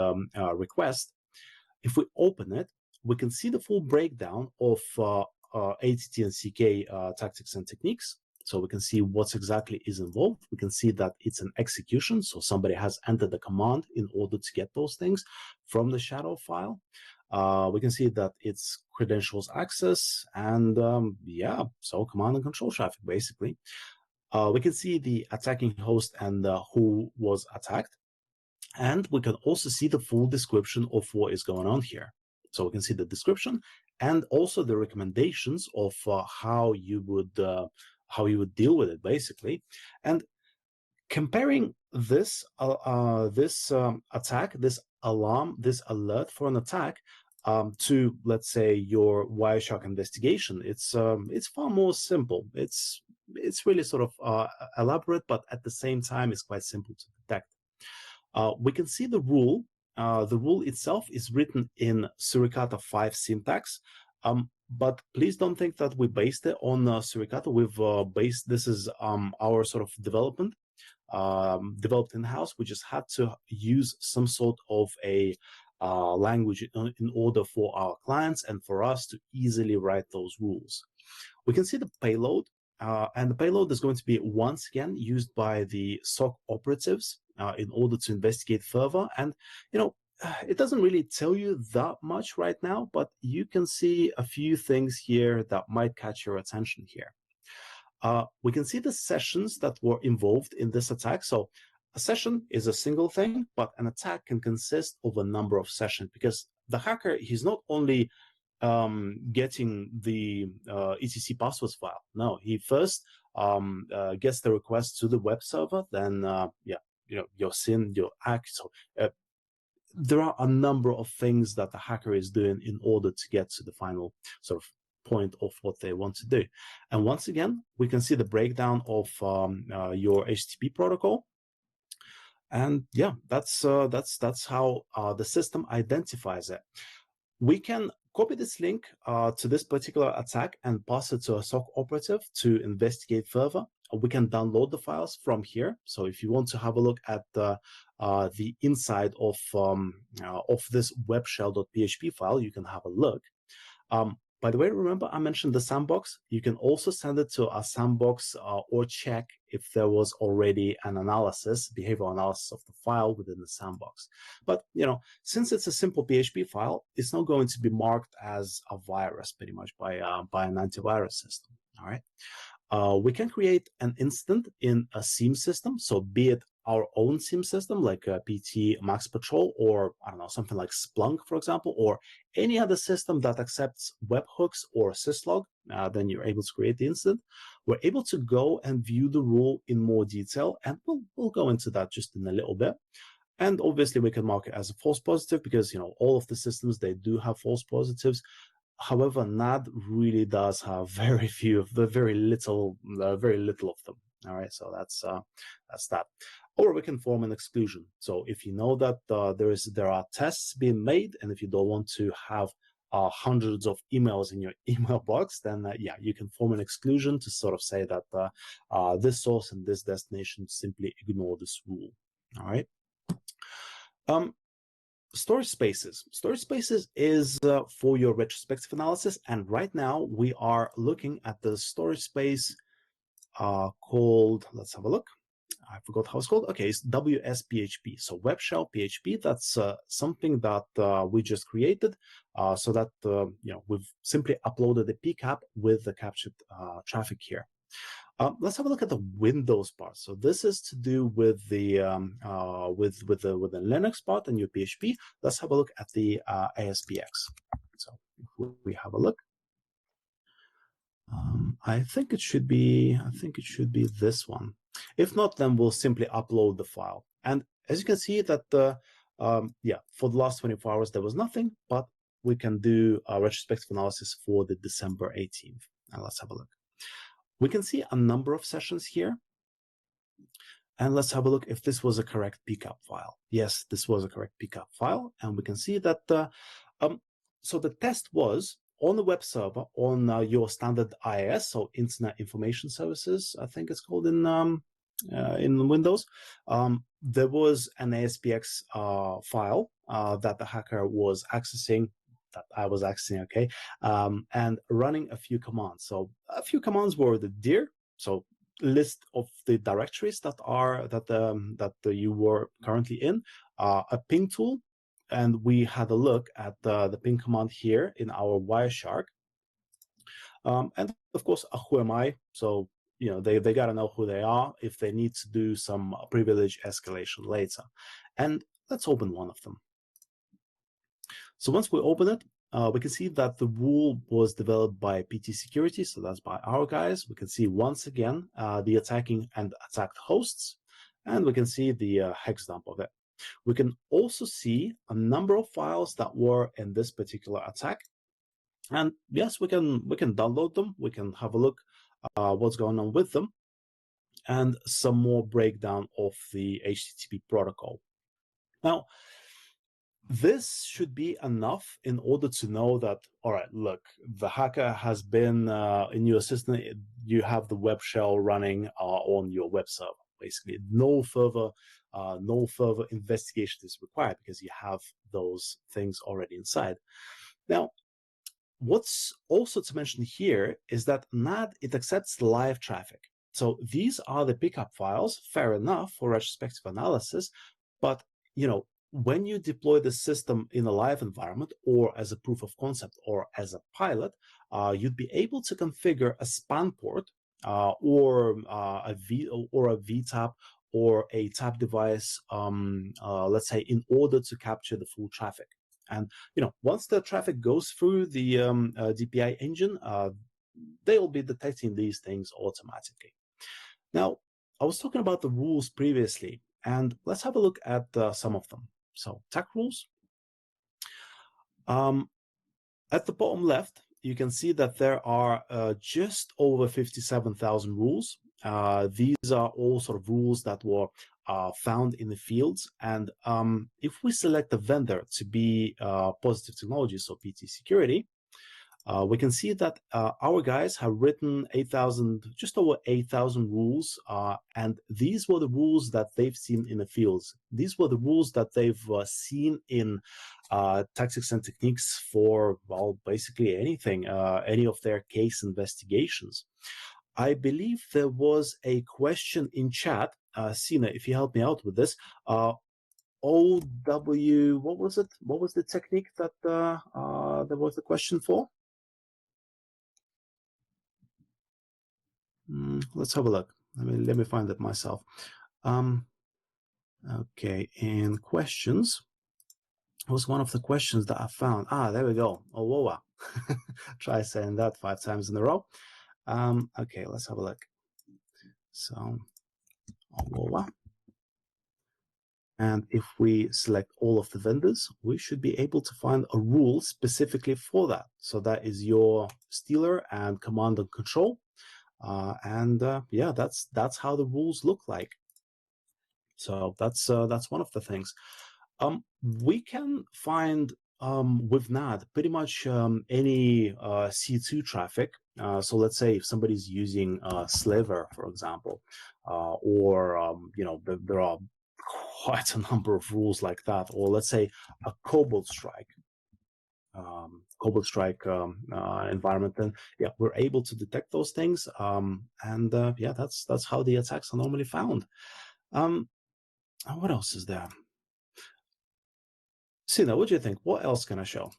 request. If we open it, we can see the full breakdown of ATT and CK tactics and techniques. So we can see what exactly is involved. We can see that it's an execution. So somebody has entered the command in order to get those things from the shadow file. We can see that it's credentials access and yeah, so command and control traffic basically. We can see the attacking host and who was attacked. And we can also see the full description of what is going on here. So we can see the description and also the recommendations of how you would deal with it, basically. And comparing this attack, this alarm, this alert for an attack to, let's say, your Wireshark investigation, it's far more simple. It's really sort of elaborate, but at the same time, it's quite simple to detect. We can see the rule. The rule itself is written in Suricata 5 syntax, but please don't think that we based it on Suricata. We've based, this is our sort of development, developed in-house. We just had to use some sort of a language in order for our clients and for us to easily write those rules. We can see the payload. And the payload is going to be once again used by the SOC operatives in order to investigate further. And, it doesn't really tell you that much right now, but you can see a few things here that might catch your attention here. We can see the sessions that were involved in this attack. So a session is a single thing, but an attack can consist of a number of sessions because the hacker, he's not only getting the etc passwords file. No, he first gets the request to the web server, then your SYN, your ACK. So there are a number of things that the hacker is doing in order to get to the final sort of point of what they want to do. And once again, we can see the breakdown of your HTTP protocol. And yeah, that's how the system identifies it. We can copy this link to this particular attack and pass it to a SOC operative to investigate further. We can download the files from here. So if you want to have a look at the inside of this webshell.php file, you can have a look. By the way, remember I mentioned the sandbox. You can also send it to a sandbox or check if there was already an analysis, behavioral analysis of the file within the sandbox. But since it's a simple PHP file, it's not going to be marked as a virus pretty much by an antivirus system. All right. We can create an instance in a SIEM system, so be it our own SIEM system like PT Max Patrol, or I don't know, something like Splunk, for example, or any other system that accepts webhooks or syslog. Then you're able to create the instance. We're able to go and view the rule in more detail, and we'll go into that just in a little bit. And obviously, we can mark it as a false positive because all of the systems, they do have false positives. However, NAD really does have very little of them. All right, so that's that. Or we can form an exclusion. So if you know that there are tests being made, and if you don't want to have hundreds of emails in your email box, then yeah, you can form an exclusion to sort of say that this source and this destination simply ignore this rule. All right. Storage spaces. Storage spaces is for your retrospective analysis, and right now we are looking at the storage space called, let's have a look, I forgot how it's called. Okay, it's WSPHP. So web shell PHP. That's something that we just created, so that we've simply uploaded the PCAP with the captured traffic here. Let's have a look at the Windows part. So this is to do with the with the Linux part and your PHP. Let's have a look at the ASPX. So if we have a look, I think it should be this one. If not, then we'll simply upload the file. And as you can see that for the last 24 hours there was nothing, but we can do a retrospective analysis for the December 18th. And let's have a look. We can see a number of sessions here. And let's have a look if this was a correct PCAP file. Yes, this was a correct PCAP file. And we can see that, so the test was on the web server on your standard IIS, so Internet Information Services, I think it's called in Windows. There was an ASPX file that the hacker was accessing, that I was accessing, okay, and running a few commands. So a few commands were the dir, so list of the directories that you were currently in, a ping tool, and we had a look at the ping command here in our Wireshark, and of course a who am I. So they got to know who they are if they need to do some privilege escalation later. And let's open one of them. So once we open it, we can see that the rule was developed by PT Security, so that's by our guys. We can see once again the attacking and attacked hosts, and we can see the hex dump of it. We can also see a number of files that were in this particular attack, and yes, we can download them. We can have a look what's going on with them, and some more breakdown of the HTTP protocol. Now, this should be enough in order to know that, all right, look, the hacker has been in your system. You have the web shell running on your web server. Basically, no further investigation is required because you have those things already inside. Now, what's also to mention here is that NAD, it accepts live traffic. So these are the pickup files, fair enough for retrospective analysis, but when you deploy the system in a live environment or as a proof of concept or as a pilot, you'd be able to configure a span port or a VTAP or a tap device, let's say, in order to capture the full traffic. And once the traffic goes through the DPI engine, they will be detecting these things automatically. Now, I was talking about the rules previously, and let's have a look at some of them. So attack rules. At the bottom left, you can see that there are just over 57,000 rules. These are all sort of rules that were found in the fields. And if we select a vendor to be Positive Technology, so PT Security, we can see that our guys have written just over 8,000 rules, and these were the rules that they've seen in the fields. These were the rules that they've seen in tactics and techniques for, well, basically anything, any of their case investigations. I believe there was a question in chat. Sina, if you help me out with this, OW, what was it? What was the technique that there was the question for? Let's have a look. Let me find it myself. Okay, in questions, was one of the questions that I found. There we go. OWOA. Try saying that 5 times in a row. Okay, let's have a look. So, OWOA. And if we select all of the vendors, we should be able to find a rule specifically for that. So that is your stealer and command and control. Yeah, that's how the rules look like. So that's one of the things. We can find with NAD pretty much any C2 traffic. So let's say if somebody's using Sliver, for example, or there are quite a number of rules like that, or let's say a Cobalt Strike. Environment, then yeah, we're able to detect those things, yeah, that's how the attacks are normally found. What else is there? Sina, what do you think? What else can I show?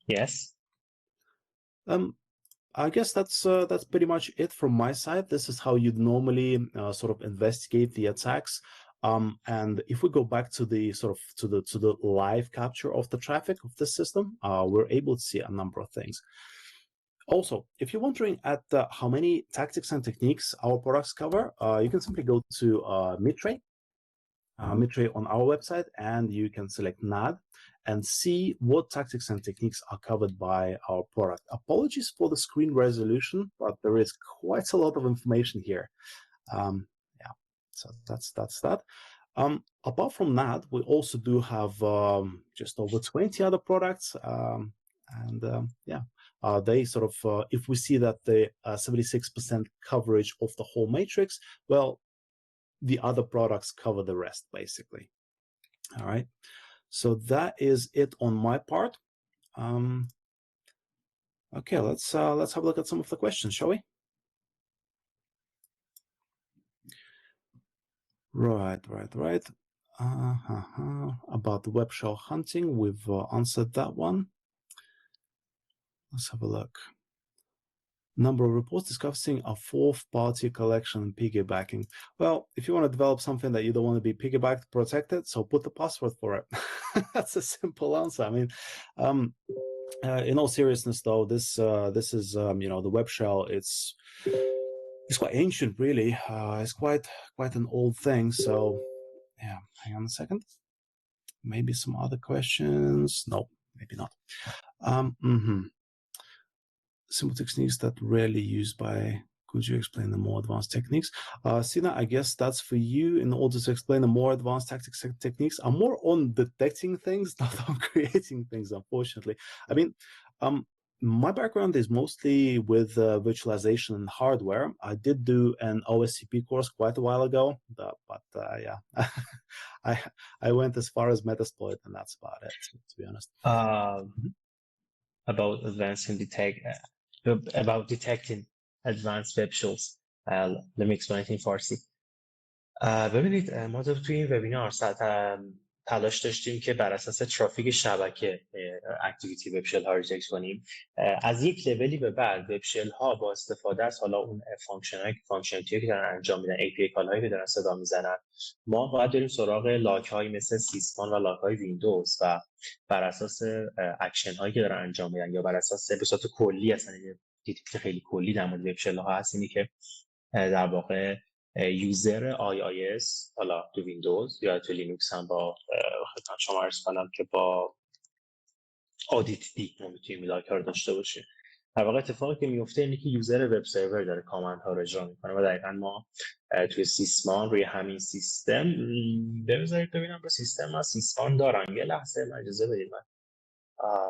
Yes. I guess that's pretty much it from my side. This is how you'd normally sort of investigate the attacks. And if we go back to the to the live capture of the traffic of the system, we're able to see a number of things. Also, if you're wondering at how many tactics and techniques our products cover, you can simply go to Mitre on our website, and you can select NAD and see what tactics and techniques are covered by our product. Apologies for the screen resolution, but there is quite a lot of information here. Yeah, so that's that. Apart from NAD, we also do have just over 20 other products, yeah. They sort of, if we see that the 76% coverage of the whole matrix, well, the other products cover the rest, basically. All right, so that is it on my part. Okay, let's have a look at some of the questions, shall we? Right. About the web shell hunting, we've answered that one. Let's have a look. Number of reports discussing a fourth-party collection and piggybacking. Well, if you want to develop something that you don't want to be piggybacked, protected, so put the password for it. That's a simple answer. I mean, in all seriousness, though, this is the web shell. It's quite ancient, really. It's quite an old thing. So, yeah. Hang on a second. Maybe some other questions. No, maybe not. Simple techniques that rarely used by. Could you explain the more advanced techniques? Sina, I guess that's for you in order to explain the more advanced tactics and techniques. I'm more on detecting things, not on creating things, unfortunately. I mean, my background is mostly with virtualization and hardware. I did do an OSCP course quite a while ago, but yeah, I went as far as Metasploit, and that's about it, to be honest. About detecting advanced web shells. Let me explain it in فارسی. ببینید ما توی این وبینار تلاش داشتیم که بر اساس ترافیک شبکه اکتیویتی وب شل ها رو دیتکت کنیم. از یک لولی به بعد وب شل ها با استفاده از حالا اون فانکشنالیتی که دارن انجام میدن، API کال هایی که دارن صدا میزنن، ما باید بریم سراغ لاگ های مثل سیسمان و لاگ های ویندوز و بر اساس اکشن هایی که دارن انجام میدن یا بر اساس به صورت کلی اصلا دیتکت خیلی کلی در مورد وب شل ها هست، اینی که در واقع یوزر IIS حالا تو ویندوز یا تو لینوکس هم با خدمت شما عرض کنم که با آدیت دی ما میتونیم لاگ ها رو داشته باشیم. در واقع اتفاقی که میفته اینه که یوزر وب سرور داره کامند ها رو اجرا میکنه و دقیقاً ما توی سیسمان روی همین سیستم بذارید ببینم رو سیستم من سیسمان دارم. یه لحظه من اجازه بدید، من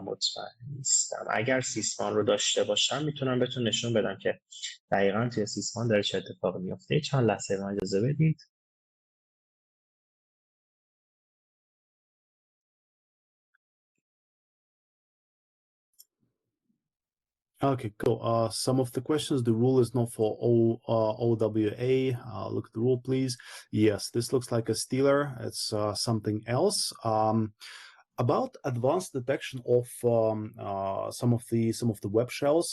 مطمئن نیستم. اگر سیسمان رو داشته باشم میتونم بهتون نشون بدم که دقیقاً توی سیسمان داره چه اتفاقی میفته. چند لحظه من اجازه بدید. Okay, cool. Some of the questions, the rule is not for OWA. Look at the rule, please. Yes, this looks like a stealer. It's something else. About advanced detection of some of the web shells.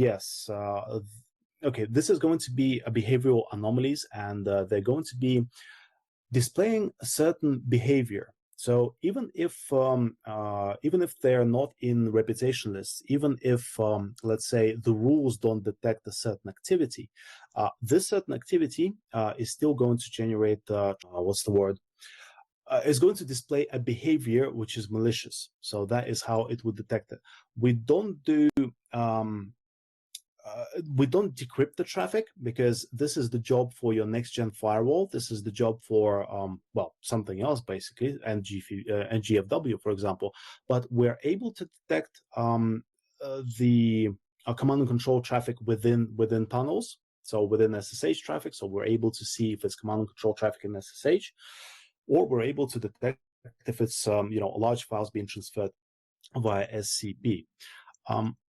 Yes. Okay, this is going to be a behavioral anomalies, and they're going to be displaying a certain behavior. So even if they're not in reputation lists, even if let's say the rules don't detect a certain activity, this certain activity is still going to generate what's the word? Is going to display a behavior which is malicious. So that is how it would detect it. We don't do we don't decrypt the traffic because this is the job for your next-gen firewall. This is the job for, well, something else, basically, NGFW, for example. But we're able to detect the command and control traffic within tunnels, so within SSH traffic. So we're able to see if it's command and control traffic in SSH, or we're able to detect if it's large files being transferred via SCP.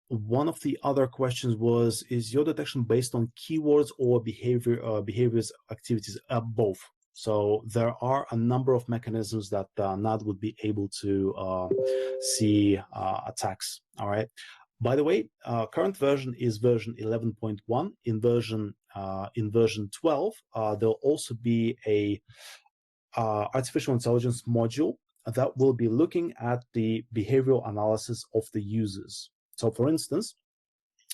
one of the other questions was, is your detection based on keywords or behaviors, activities? Both. So there are a number of mechanisms that NAD would be able to see attacks. All right. By the way, current version is version 11.1. In version 12, there'll also be a artificial intelligence module that will be looking at the behavioral analysis of the users. So, for instance,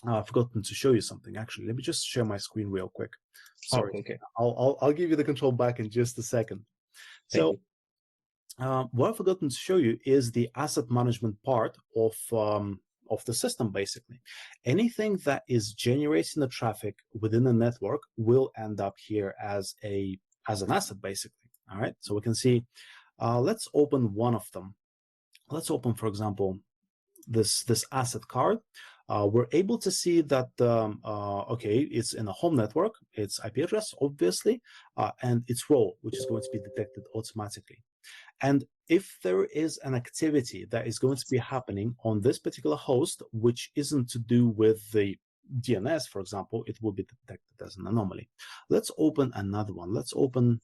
I've forgotten to show you something. Actually, let me just share my screen real quick. Sorry, okay. I'll give you the control back in just a second. Thank So, what I've forgotten to show you is the asset management part of the system. Basically, anything that is generating the traffic within the network will end up here as an asset, basically. All right. So we can see. Let's open one of them. Let's open, for example, this asset card. We're able to see that okay, it's in a home network. It's IP address, obviously, and its role, which is going to be detected automatically. And if there is an activity that is going to be happening on this particular host, which isn't to do with the DNS, for example, it will be detected as an anomaly. Let's open another one. Let's open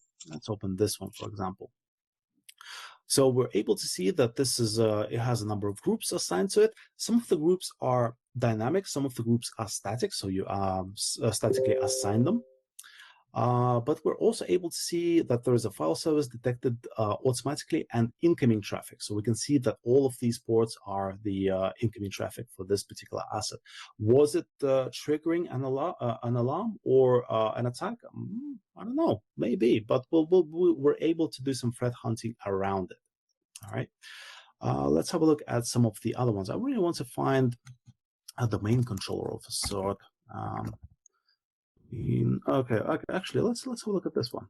this one, for example. So we're able to see that this is it has a number of groups assigned to it. Some of the groups are dynamic, some of the groups are static, so you statically assign them. But we're also able to see that there is a file service detected automatically and incoming traffic. So we can see that all of these ports are the incoming traffic for this particular asset. Was it triggering an alarm or an attack? I don't know, maybe, but we're able to do some threat hunting around it. All right. Let's have a look at some of the other ones. I really want to find a domain controller of a sort. Okay, actually, let's have a look at this one.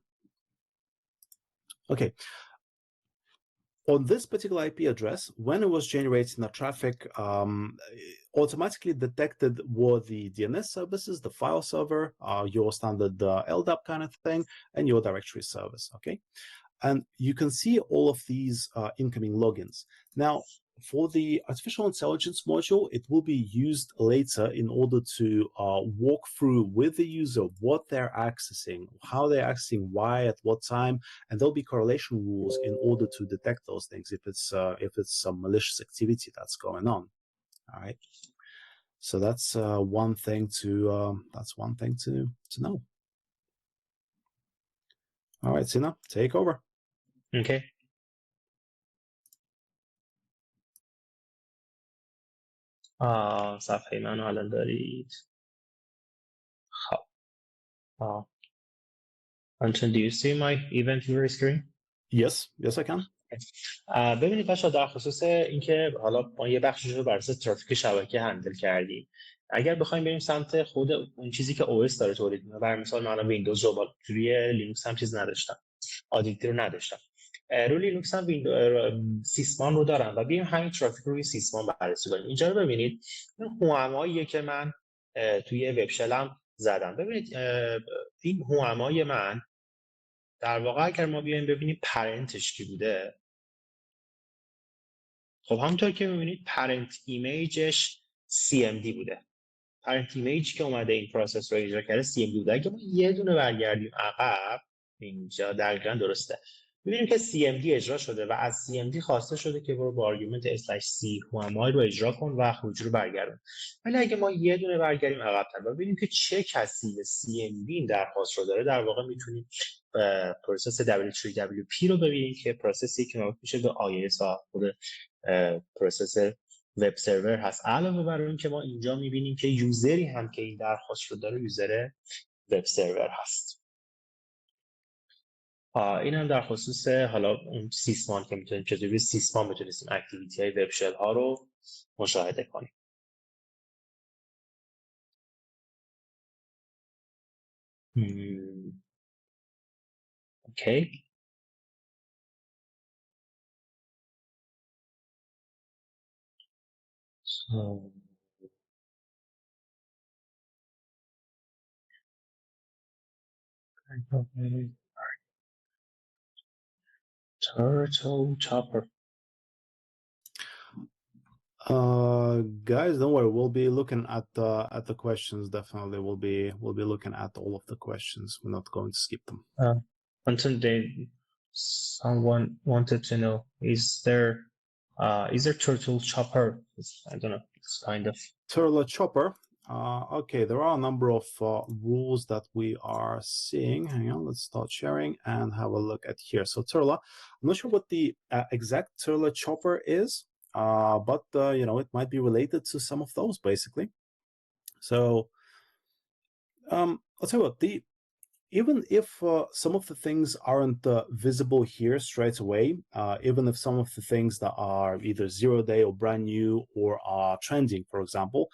Okay. On this particular IP address, when it was generating the traffic, automatically detected were the DNS services, the file server, your standard LDAP kind of thing, and your directory service. Okay. And you can see all of these incoming logins. Now, for the artificial intelligence module, it will be used later in order to walk through with the user what they're accessing, how they're accessing, why, at what time, and there'll be correlation rules in order to detect those things if it's some malicious activity that's going on. All right. So that's one thing to know. All right, Sina, take over. Okay. صفحه منو الان دارید. خب. Anton, do you see my event viewer screen? Yes, I can. ببینید بچه‌ها، در خصوص اینکه حالا ما یه بخشش رو بر اساس ترافیک شبکه هندل کردیم. اگر بخوایم بریم سمت خود اون چیزی که OS داره تولید می‌کنه، برای مثال من الان ویندوز رو توی لینوکس هم چیز نداشتم، آدیتی رو نداشتم. روی لینوکس هم سیسمان رو دارم و بیایم همین ترافیک رو روی سیسمان بررسی کنیم. اینجا رو ببینید، این هواماییه که من توی وب شلم زدم. ببینید این هوامای من در واقع اگر ما بیایم ببینیم پرنتش کی بوده، خب همونطور که می‌بینید پرنت ایمیجش CMD بوده. پرنت ایمیجی که اومده این پروسس رو اجرا کرده CMD بوده. اگه ما یه دونه برگردیم عقب، اینجا دقیقاً درسته. می‌بینیم که CMD اجرا شده و از CMD خواسته شده که برو با آرگومنت /c هوامای رو اجرا کن و خروجی رو برگردون. ولی اگه ما یه دونه برگردیم عقب‌تر و ببینیم که چه کسی به CMD این درخواست رو داره، در واقع میتونیم پروسس W3WP رو ببینیم که پروسسی که مربوط میشه به IIS و خود پروسس وب سرور هست. علاوه بر اون که ما اینجا میبینیم که یوزری هم که این درخواست رو داره یوزر وب سرور هست. این هم در خصوص حالا اون سیسمان که میتونیم چطوری سیسمان بتونیم اکتیویتی های وب شل ها رو مشاهده کنیم. اوکی. So Turtle Chopper. Guys, don't worry. We'll be looking at the questions. Definitely, we'll be looking at all of the questions. We're not going to skip them. Until someone wanted to know, is there turtle chopper? I don't know. It's kind of Turtle chopper. Okay, there are a number of rules that we are seeing. Hang on, let's start sharing and have a look at here. So Turtle, I'm not sure what the exact Turtle chopper is, but you know, it might be related to some of those basically. So I'll tell you what, even if some of the things aren't visible here straight away, even if some of the things that are either 0-day or brand new or are trending, for example,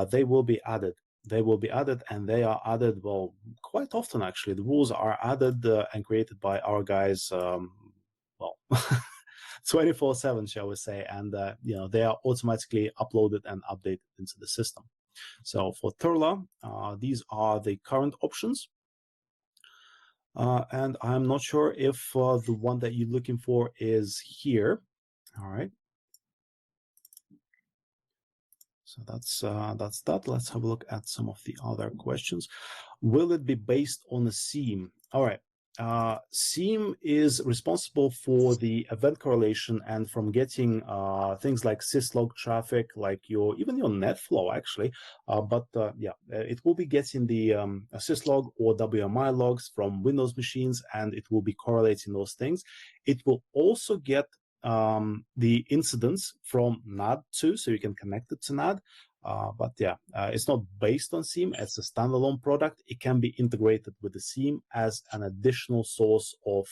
they will be added. They will be added, and they are added, well, quite often actually. The rules are added and created by our guys, well, 24/7, shall we say, and you know, they are automatically uploaded and updated into the system. So for Turla, these are the current options. And I'm not sure if the one that you're looking for is here. All right. So that's that. Let's have a look at some of the other questions. Will it be based on a SIEM? All right. SIEM is responsible for the event correlation and from getting things like syslog traffic, like even your net flow actually. But yeah, it will be getting the syslog or WMI logs from Windows machines, and it will be correlating those things. It will also get the incidents from NAD too, so you can connect it to NAD. But yeah, it's not based on SIEM. It's a standalone product. It can be integrated with the SIEM as an additional source of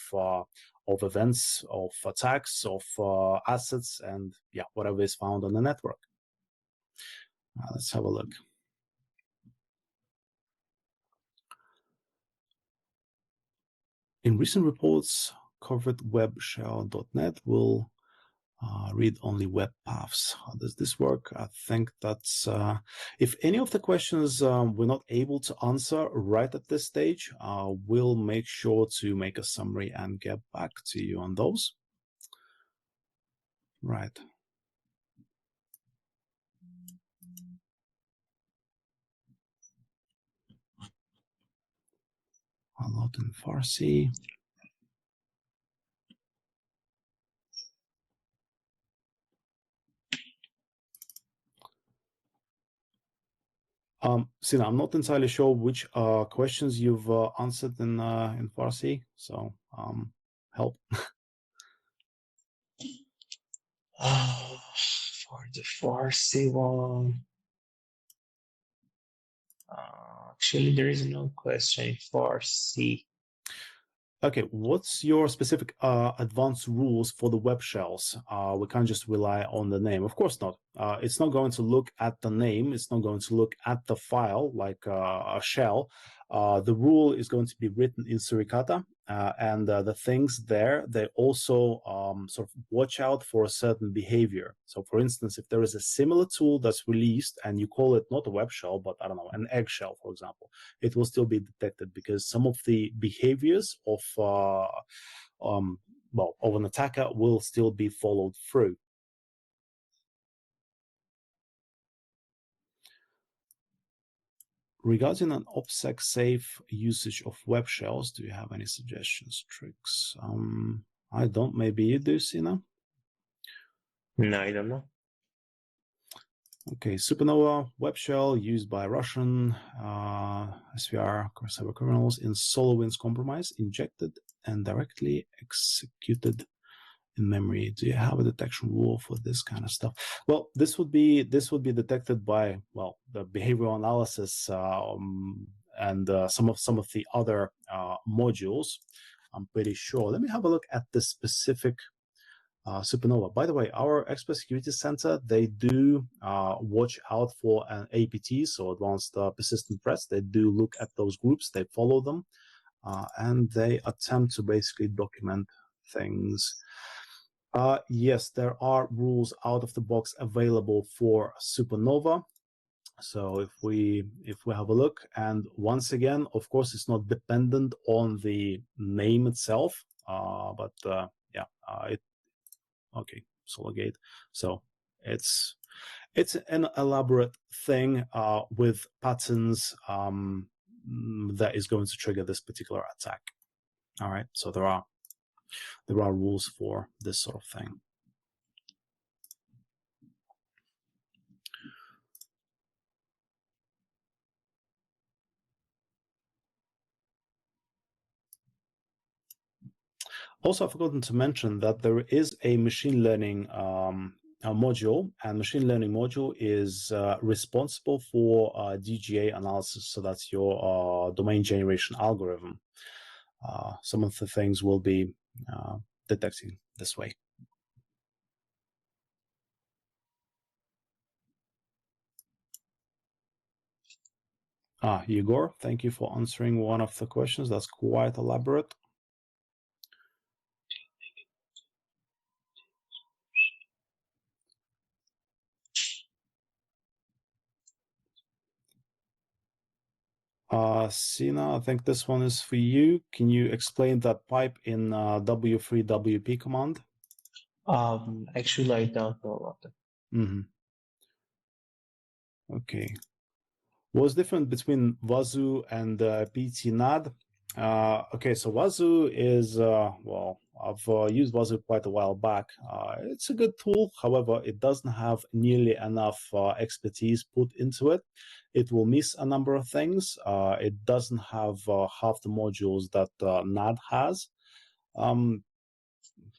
events, of attacks, of assets, and yeah, whatever is found on the network. Let's have a look. In recent reports, covered web shell.net will read only web paths. How does this work? I think that's if any of the questions we're not able to answer right at this stage, we'll make sure to make a summary and get back to you on those. Right. A lot in Farsi. Sina, I'm not entirely sure which questions you've answered in Farsi, so help. for the Farsi one. Actually, there is no question in Farsi. Okay, what's your specific advanced rules for the web shells? We can't just rely on the name. Of course not. It's not going to look at the name. It's not going to look at the file like a shell. The rule is going to be written in Suricata, and the things there, they also sort of watch out for a certain behavior. So for instance, if there is a similar tool that's released and you call it not a web shell, but I don't know, an eggshell, for example, it will still be detected because some of the behaviors of of an attacker will still be followed through. Regarding an OPSEC safe usage of web shells, do you have any suggestions, tricks? I don't. Maybe you do, Sina? No, I don't know. Okay, Supernova web shell used by Russian SVR cyber criminals in SolarWinds compromise, injected and directly executed in memory. Do you have a detection rule for this kind of stuff? Well, this would be detected by, well, the behavioral analysis and some of the other modules. I'm pretty sure. Let me have a look at the specific Supernova. By the way, our Expert Security Center, they do watch out for an APT, so advanced persistent threats. They do look at those groups, they follow them, and they attempt to basically document things. Yes, there are rules out of the box available for Supernova. So if we have a look, and once again, of course, it's not dependent on the name itself, but yeah, okay, Solargate. So it's It's an elaborate thing with patterns that is going to trigger this particular attack. All right, so there are rules for this sort of thing. Also, I've forgotten to mention that there is a machine learning module, and machine learning module is responsible for DGA analysis. So that's your domain generation algorithm. Some of the things will be detecting this way. Igor, thank you for answering one of the questions. That's quite elaborate. Sina, I think this one is for you. Can you explain that pipe in W3WP command? Actually, I don't know about that. Okay. What's different between Wazoo and PTNAD? Okay, so Wazoo is, well, I've used Wazoo quite a while back. It's a good tool. However, it doesn't have nearly enough expertise put into it. It will miss a number of things. It doesn't have half the modules that NAD has.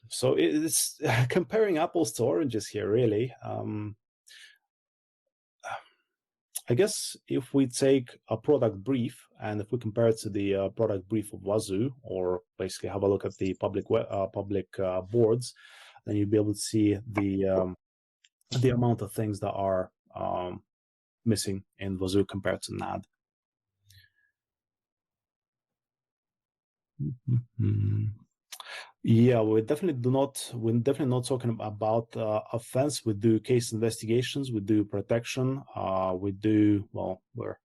So it's comparing apples to oranges here, really. I guess if we take a product brief and if we compare it to the product brief of Wazoo, or basically have a look at the public boards, then you'll be able to see the amount of things that are missing in Wazoo compared to NAD. Yeah, we're definitely not talking about offense. We do case investigations, we do protection, we do, well, we're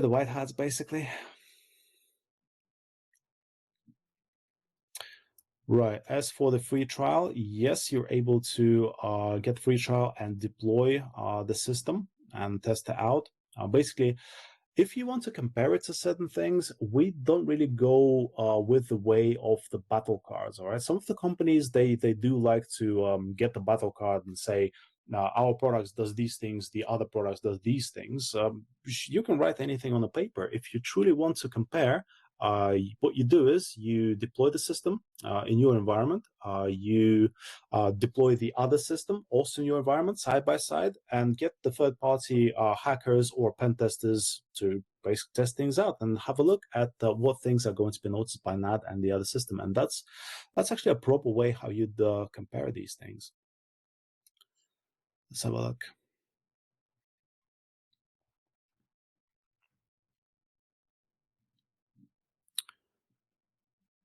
the white hats basically. Right. As for the free trial, yes, you're able to get free trial and deploy the system and test it out. Basically, if you want to compare it to certain things, we don't really go with the way of the battle cards. All right. Some of the companies they do like to get the battle card and say, our products does these things, the other products does these things. You can write anything on the paper. If you truly want to compare, what you do is you deploy the system in your environment. You deploy the other system also in your environment side by side, and get the third-party hackers or pen testers to basically test things out and have a look at what things are going to be noticed by NAD and the other system. And that's actually a proper way how you'd compare these things. Let's have a look.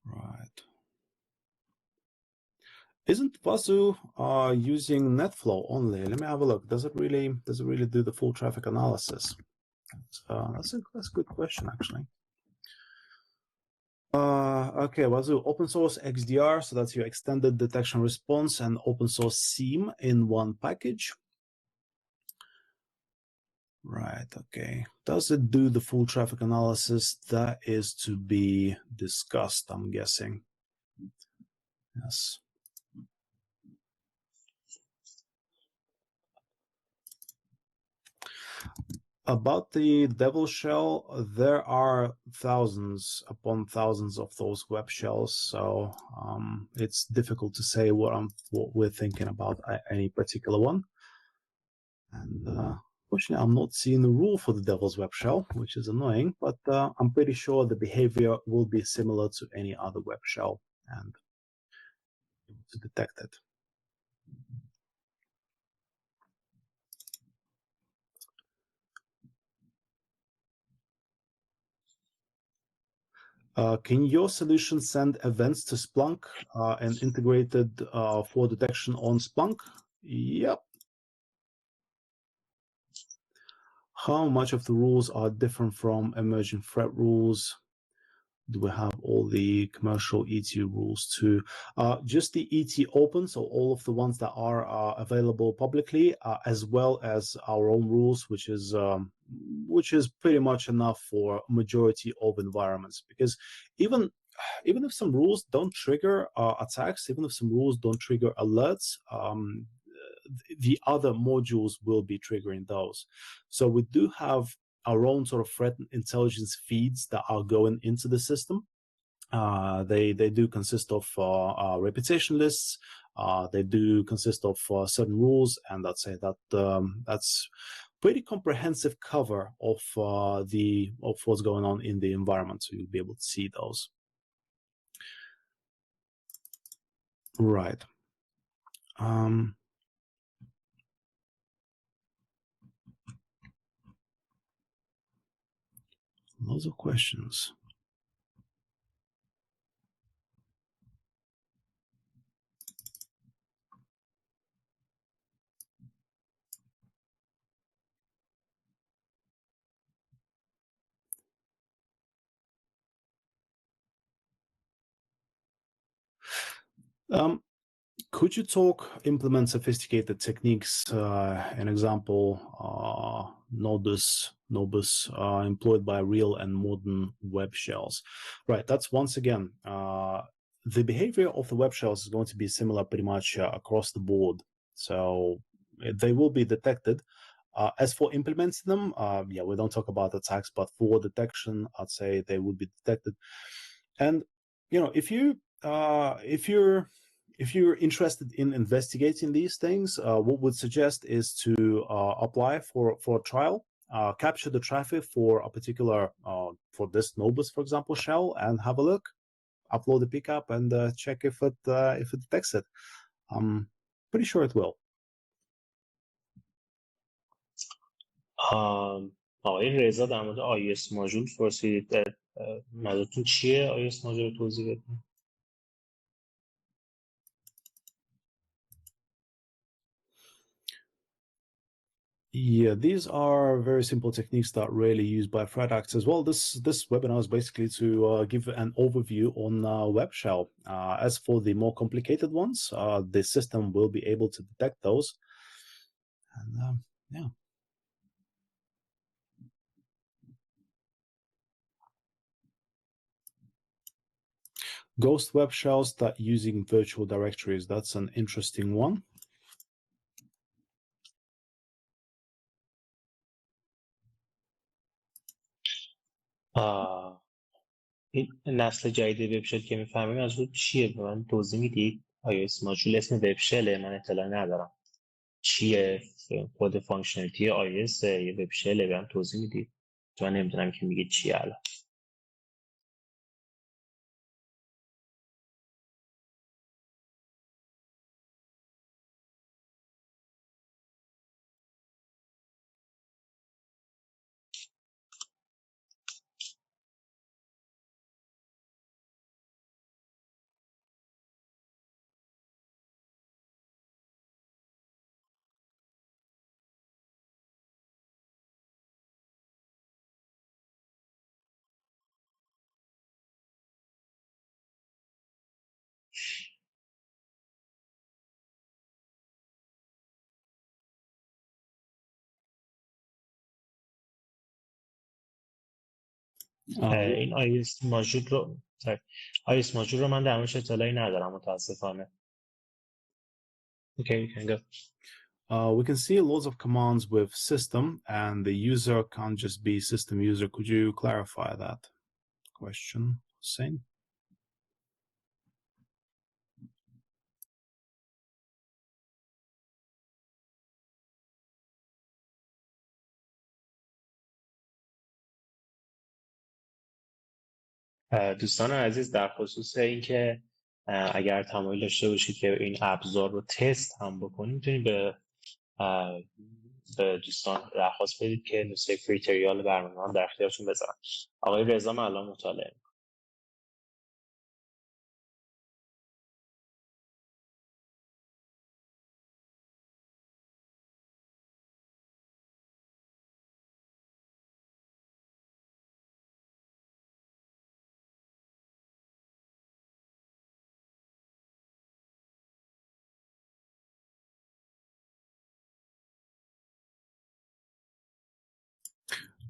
Right. Isn't Wazoo using NetFlow only? Let me have a look. Does it really do the full traffic analysis? That's a good question, actually. Okay, Wazoo, open source XDR, so that's your extended detection response, and open source SIEM in one package. Right, okay. Does it do the full traffic analysis? That is to be discussed, I'm guessing. Yes. About the devil shell, there are thousands upon thousands of those web shells, so it's difficult to say what we're thinking about any particular one. And fortunately, I'm not seeing the rule for the devil's web shell, which is annoying, but I'm pretty sure the behavior will be similar to any other web shell and to detect it. Can your solution send events to Splunk and integrated for detection on Splunk? Yep. How much of the rules are different from emerging threat rules? Do we have all the commercial ET rules too? Just the ET open, so all of the ones that are available publicly, as well as our own rules, which is pretty much enough for majority of environments. Because even if some rules don't trigger attacks, even if some rules don't trigger alerts, the other modules will be triggering those. So we do have our own sort of threat intelligence feeds that are going into the system. They do consist of reputation lists. They do consist of certain rules, and I'd say that that's pretty comprehensive cover of what's going on in the environment. So you'll be able to see those. Right. Lots of questions. Could you implement sophisticated techniques? An example, Nodus employed by real and modern web shells. Right, that's once again, the behavior of the web shells is going to be similar pretty much across the board. So they will be detected. As for implementing them, yeah, we don't talk about attacks, but for detection, I'd say they would be detected. And if you're interested in investigating these things, what would suggest is to apply for a trial, capture the traffic for a particular, for this Nobus, for example, shell, and have a look, upload the pickup, and check if it detects it. I'm pretty sure it will. آقای رضا در مورد IS ماژول پرسید. منظورتون چیه؟ IS ماژول رو توضیح بدید. Yeah, these are very simple techniques that are rarely used by threat actors as well. This webinar is basically to give an overview on web shell. As for the more complicated ones, the system will be able to detect those. And yeah. Ghost web shells that using virtual directories. That's an interesting one. این نسل جدید وب شل که میفهمیم از اون چیه؟ به من توضیح میدید؟ IS ماژول اسم وب شله، من اطلاع ندارم. چیه؟ خود فانکشنالیتی IS یه وب شله، به من توضیح میدید؟ من نمیدونم که میگید چیه الان. این IS ماژول رو من در موردش اطلاعی ندارم متاسفانه. Okay, you can go. We can see lots of commands with system, and the user can't just be system user. Could you clarify that question, Hussein? دوستان عزیز، در خصوص اینکه اگر تمایل داشته باشید که این ابزار رو تست هم بکنید، میتونید به دوستان درخواست بدید که نسخه فری تریال برنامه در اختیارشون بذارن. آقای رضا من الان مطالعه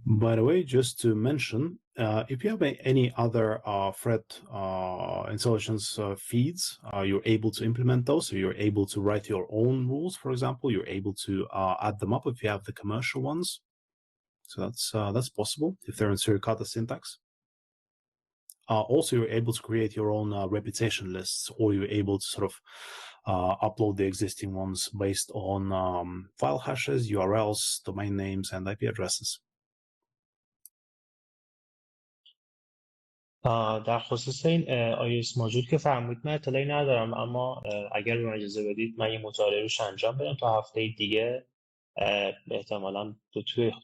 By the way, just to mention, if you have any other threat intelligence feeds, you're able to implement those. So you're able to write your own rules, for example. You're able to add them up if you have the commercial ones. So that's possible if they're in Suricata syntax. Also, you're able to create your own reputation lists, or you're able to sort of upload the existing ones based on file hashes, URLs, domain names, and IP addresses. در خصوص این iOS ماژول که فرمودید من اطلاعی ندارم، اما اگر به من اجازه بدید من یه مطالعه روش انجام بدم تا هفته دیگه احتمالاً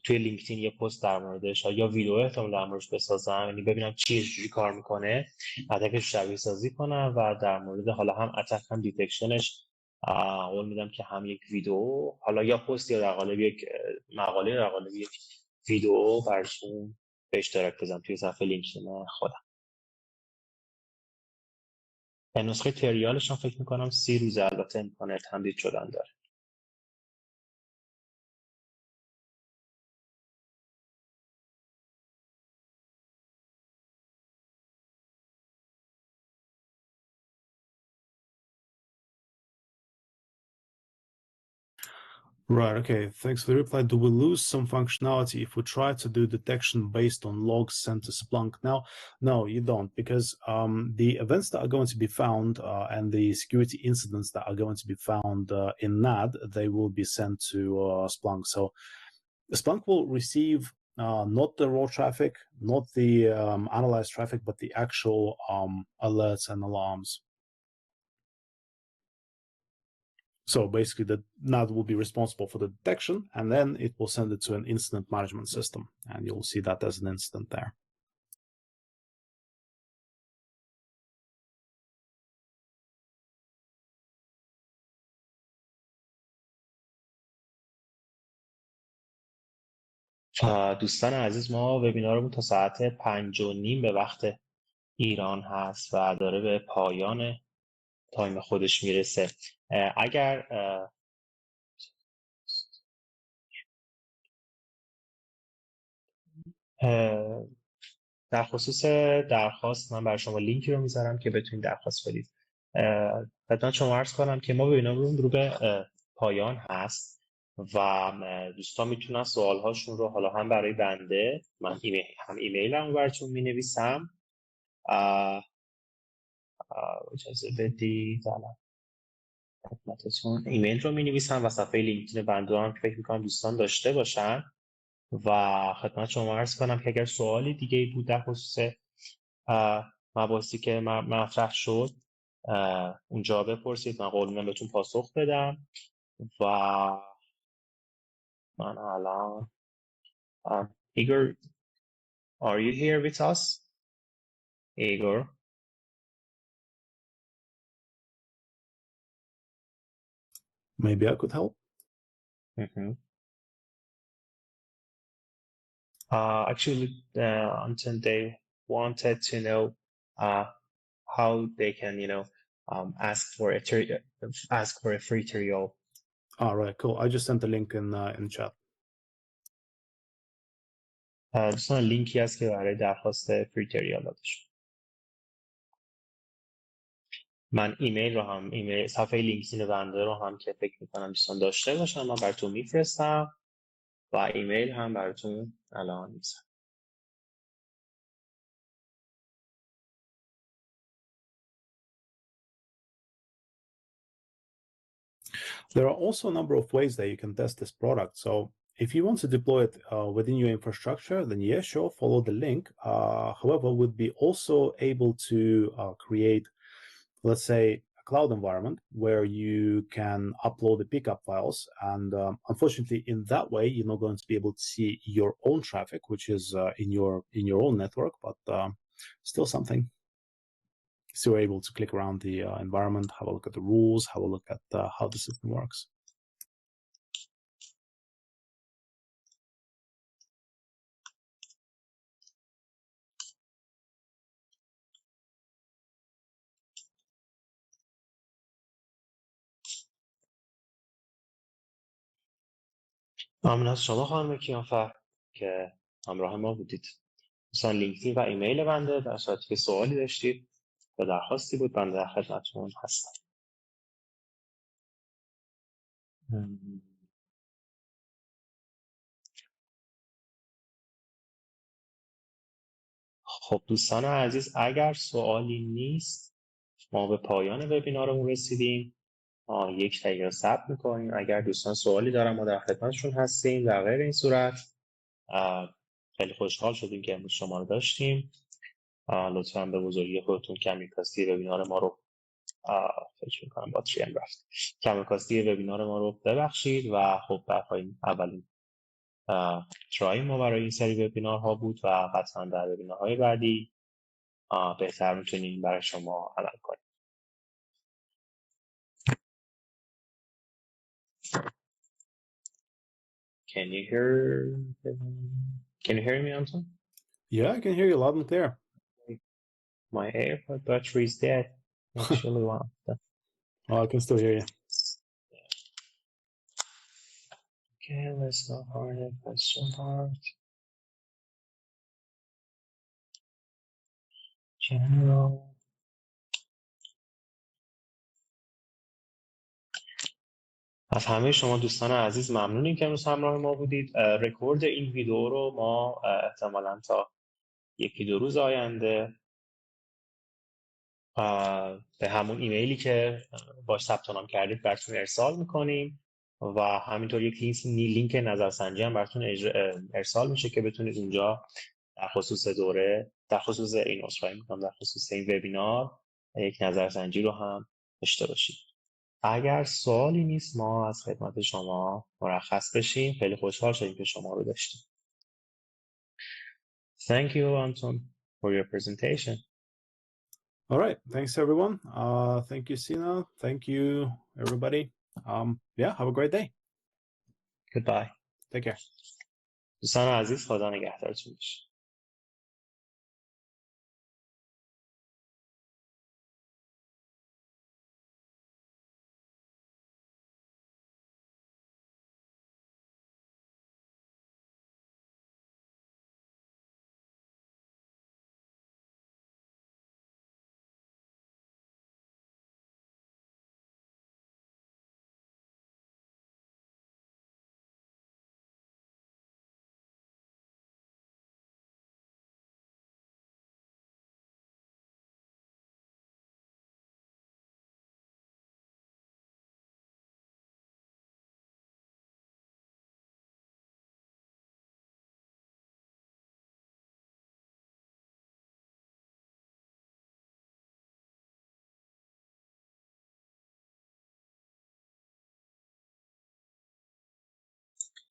توی لینکدین یه پست در موردش یا ویدیو احتمالاً در موردش بسازم، یعنی ببینم چجوری کار میکنه، اتکش شبیه سازی کنم و در مورد حالا هم اتک هم دیتکشنش قول میدم که هم یک ویدیو حالا یا پست یا در قالب یک مقاله در قالب یک ویدیو براتون به اشتراک بذارم توی صفحه لینکدین خودم. نسخه تریالش هم فکر میکنم 30 روز البته امکان تمدید شدن داره. Right, okay, thanks for the reply. Do we lose some functionality if we try to do detection based on logs sent to Splunk? Now, no, you don't, because the events that are going to be found and the security incidents that are going to be found in NAD, they will be sent to Splunk. So Splunk will receive not the raw traffic, not the analyzed traffic, but the actual alerts and alarms. So basically, the NAD will be responsible for the detection, and then it will send it to an incident management system, and you'll see that as an incident there. دوستان عزیز، ما وبینارمون تا ساعت 5:30 به وقت ایران هست و داره به پایان تایم خودش میرسه. اگر در خصوص درخواست من برای شما لینکی رو میذارم که بتونید درخواست بدید. خدمت شما عرض کنم که ما وبینارمون رو به پایان هست و دوستان میتونن سوالهاشون رو حالا هم برای بنده، من ایمیلم براتون مینویسم، اجازه بدید خدمتتون ایمیل رو مینویسم و صفحه لینکدین بنده هم فکر میکنم دوستان داشته باشن و خدمت شما عرض کنم که اگر سوالی دیگه بود در خصوص مباحثی که مطرح شد اونجا بپرسید، من قول میدم بهتون پاسخ بدم. و من الان Igor, are you here with us? Igor? Maybe I could help. Actually, until they wanted to know how they can, ask for a free trial. All right, cool. I just sent the link in chat. دوستان لینکی هست که برای درخواست فری تریال داده شد. من ایمیل صفحه لینکدین بنده رو هم که فکر میکنم دوستان داشته باشن من براتون میفرستم و ایمیل هم براتون الان میزنم. There are also a number of ways that you can test this product. So if you want to deploy it within your infrastructure, then yeah, sure, follow the link. However, we'd be also able to create, let's say, a cloud environment where you can upload the pickup files. And unfortunately, in that way, you're not going to be able to see your own traffic, which is in your own network, but still something. So you're able to click around the environment, have a look at the rules, have a look at how the system works. ممنون از شما خانم کیانفر که همراه ما بودید. دوستان لینکدین و ایمیل بنده، در صورتی که سوالی داشتید و درخواستی بود بنده در خدمتتون هستم. خب دوستان عزیز، اگر سوالی نیست ما به پایان وبینارمون رسیدیم. 1 دقیقه صبر می‌کنیم. اگر دوستان سوالی دارن ما در خدمتشون هستیم. در غیر این صورت خیلی خوشحال شدیم که امروز شما رو داشتیم. لطفاً به بزرگی خودتون کمیکاستی وبینار ما رو فکر می‌کنم باتری هم رفت. کمیکاستی وبینار ما رو ببخشید و خب اولین ترای ما برای این سری وبینارها بود و قطعاً در وبینارهای بعدی بهتر میتونیم برای شما عمل کنیم. Can you hear me, Anton? Yeah, I can hear you loud and clear. My AirPod battery is dead. Actually, one of them. Oh, I can still hear you. Okay, let's go for the question part. General. از همه شما دوستان عزیز ممنونیم که امروز همراه ما بودید. رکورد این ویدیو رو ما احتمالاً تا 1-2 روز آینده به همون ایمیلی که باش ثبت نام کردید براتون ارسال میکنیم و همینطور یک لینک نظرسنجی هم براتون ارسال میشه که بتونید اونجا در خصوص دوره، در خصوص این در خصوص این وبینار یک نظرسنجی رو هم داشته باشید. اگر سوالی نیست ما از خدمت شما مرخص بشیم. خیلی خوشحال شدیم که شما رو داشتیم. Thank you, Anton, for your presentation. All right. Thanks, everyone. Thank you, Sina. Thank you, everybody. Yeah, have a great day. Goodbye. Take care. دوستان عزیز خدا نگهدارتون باشه.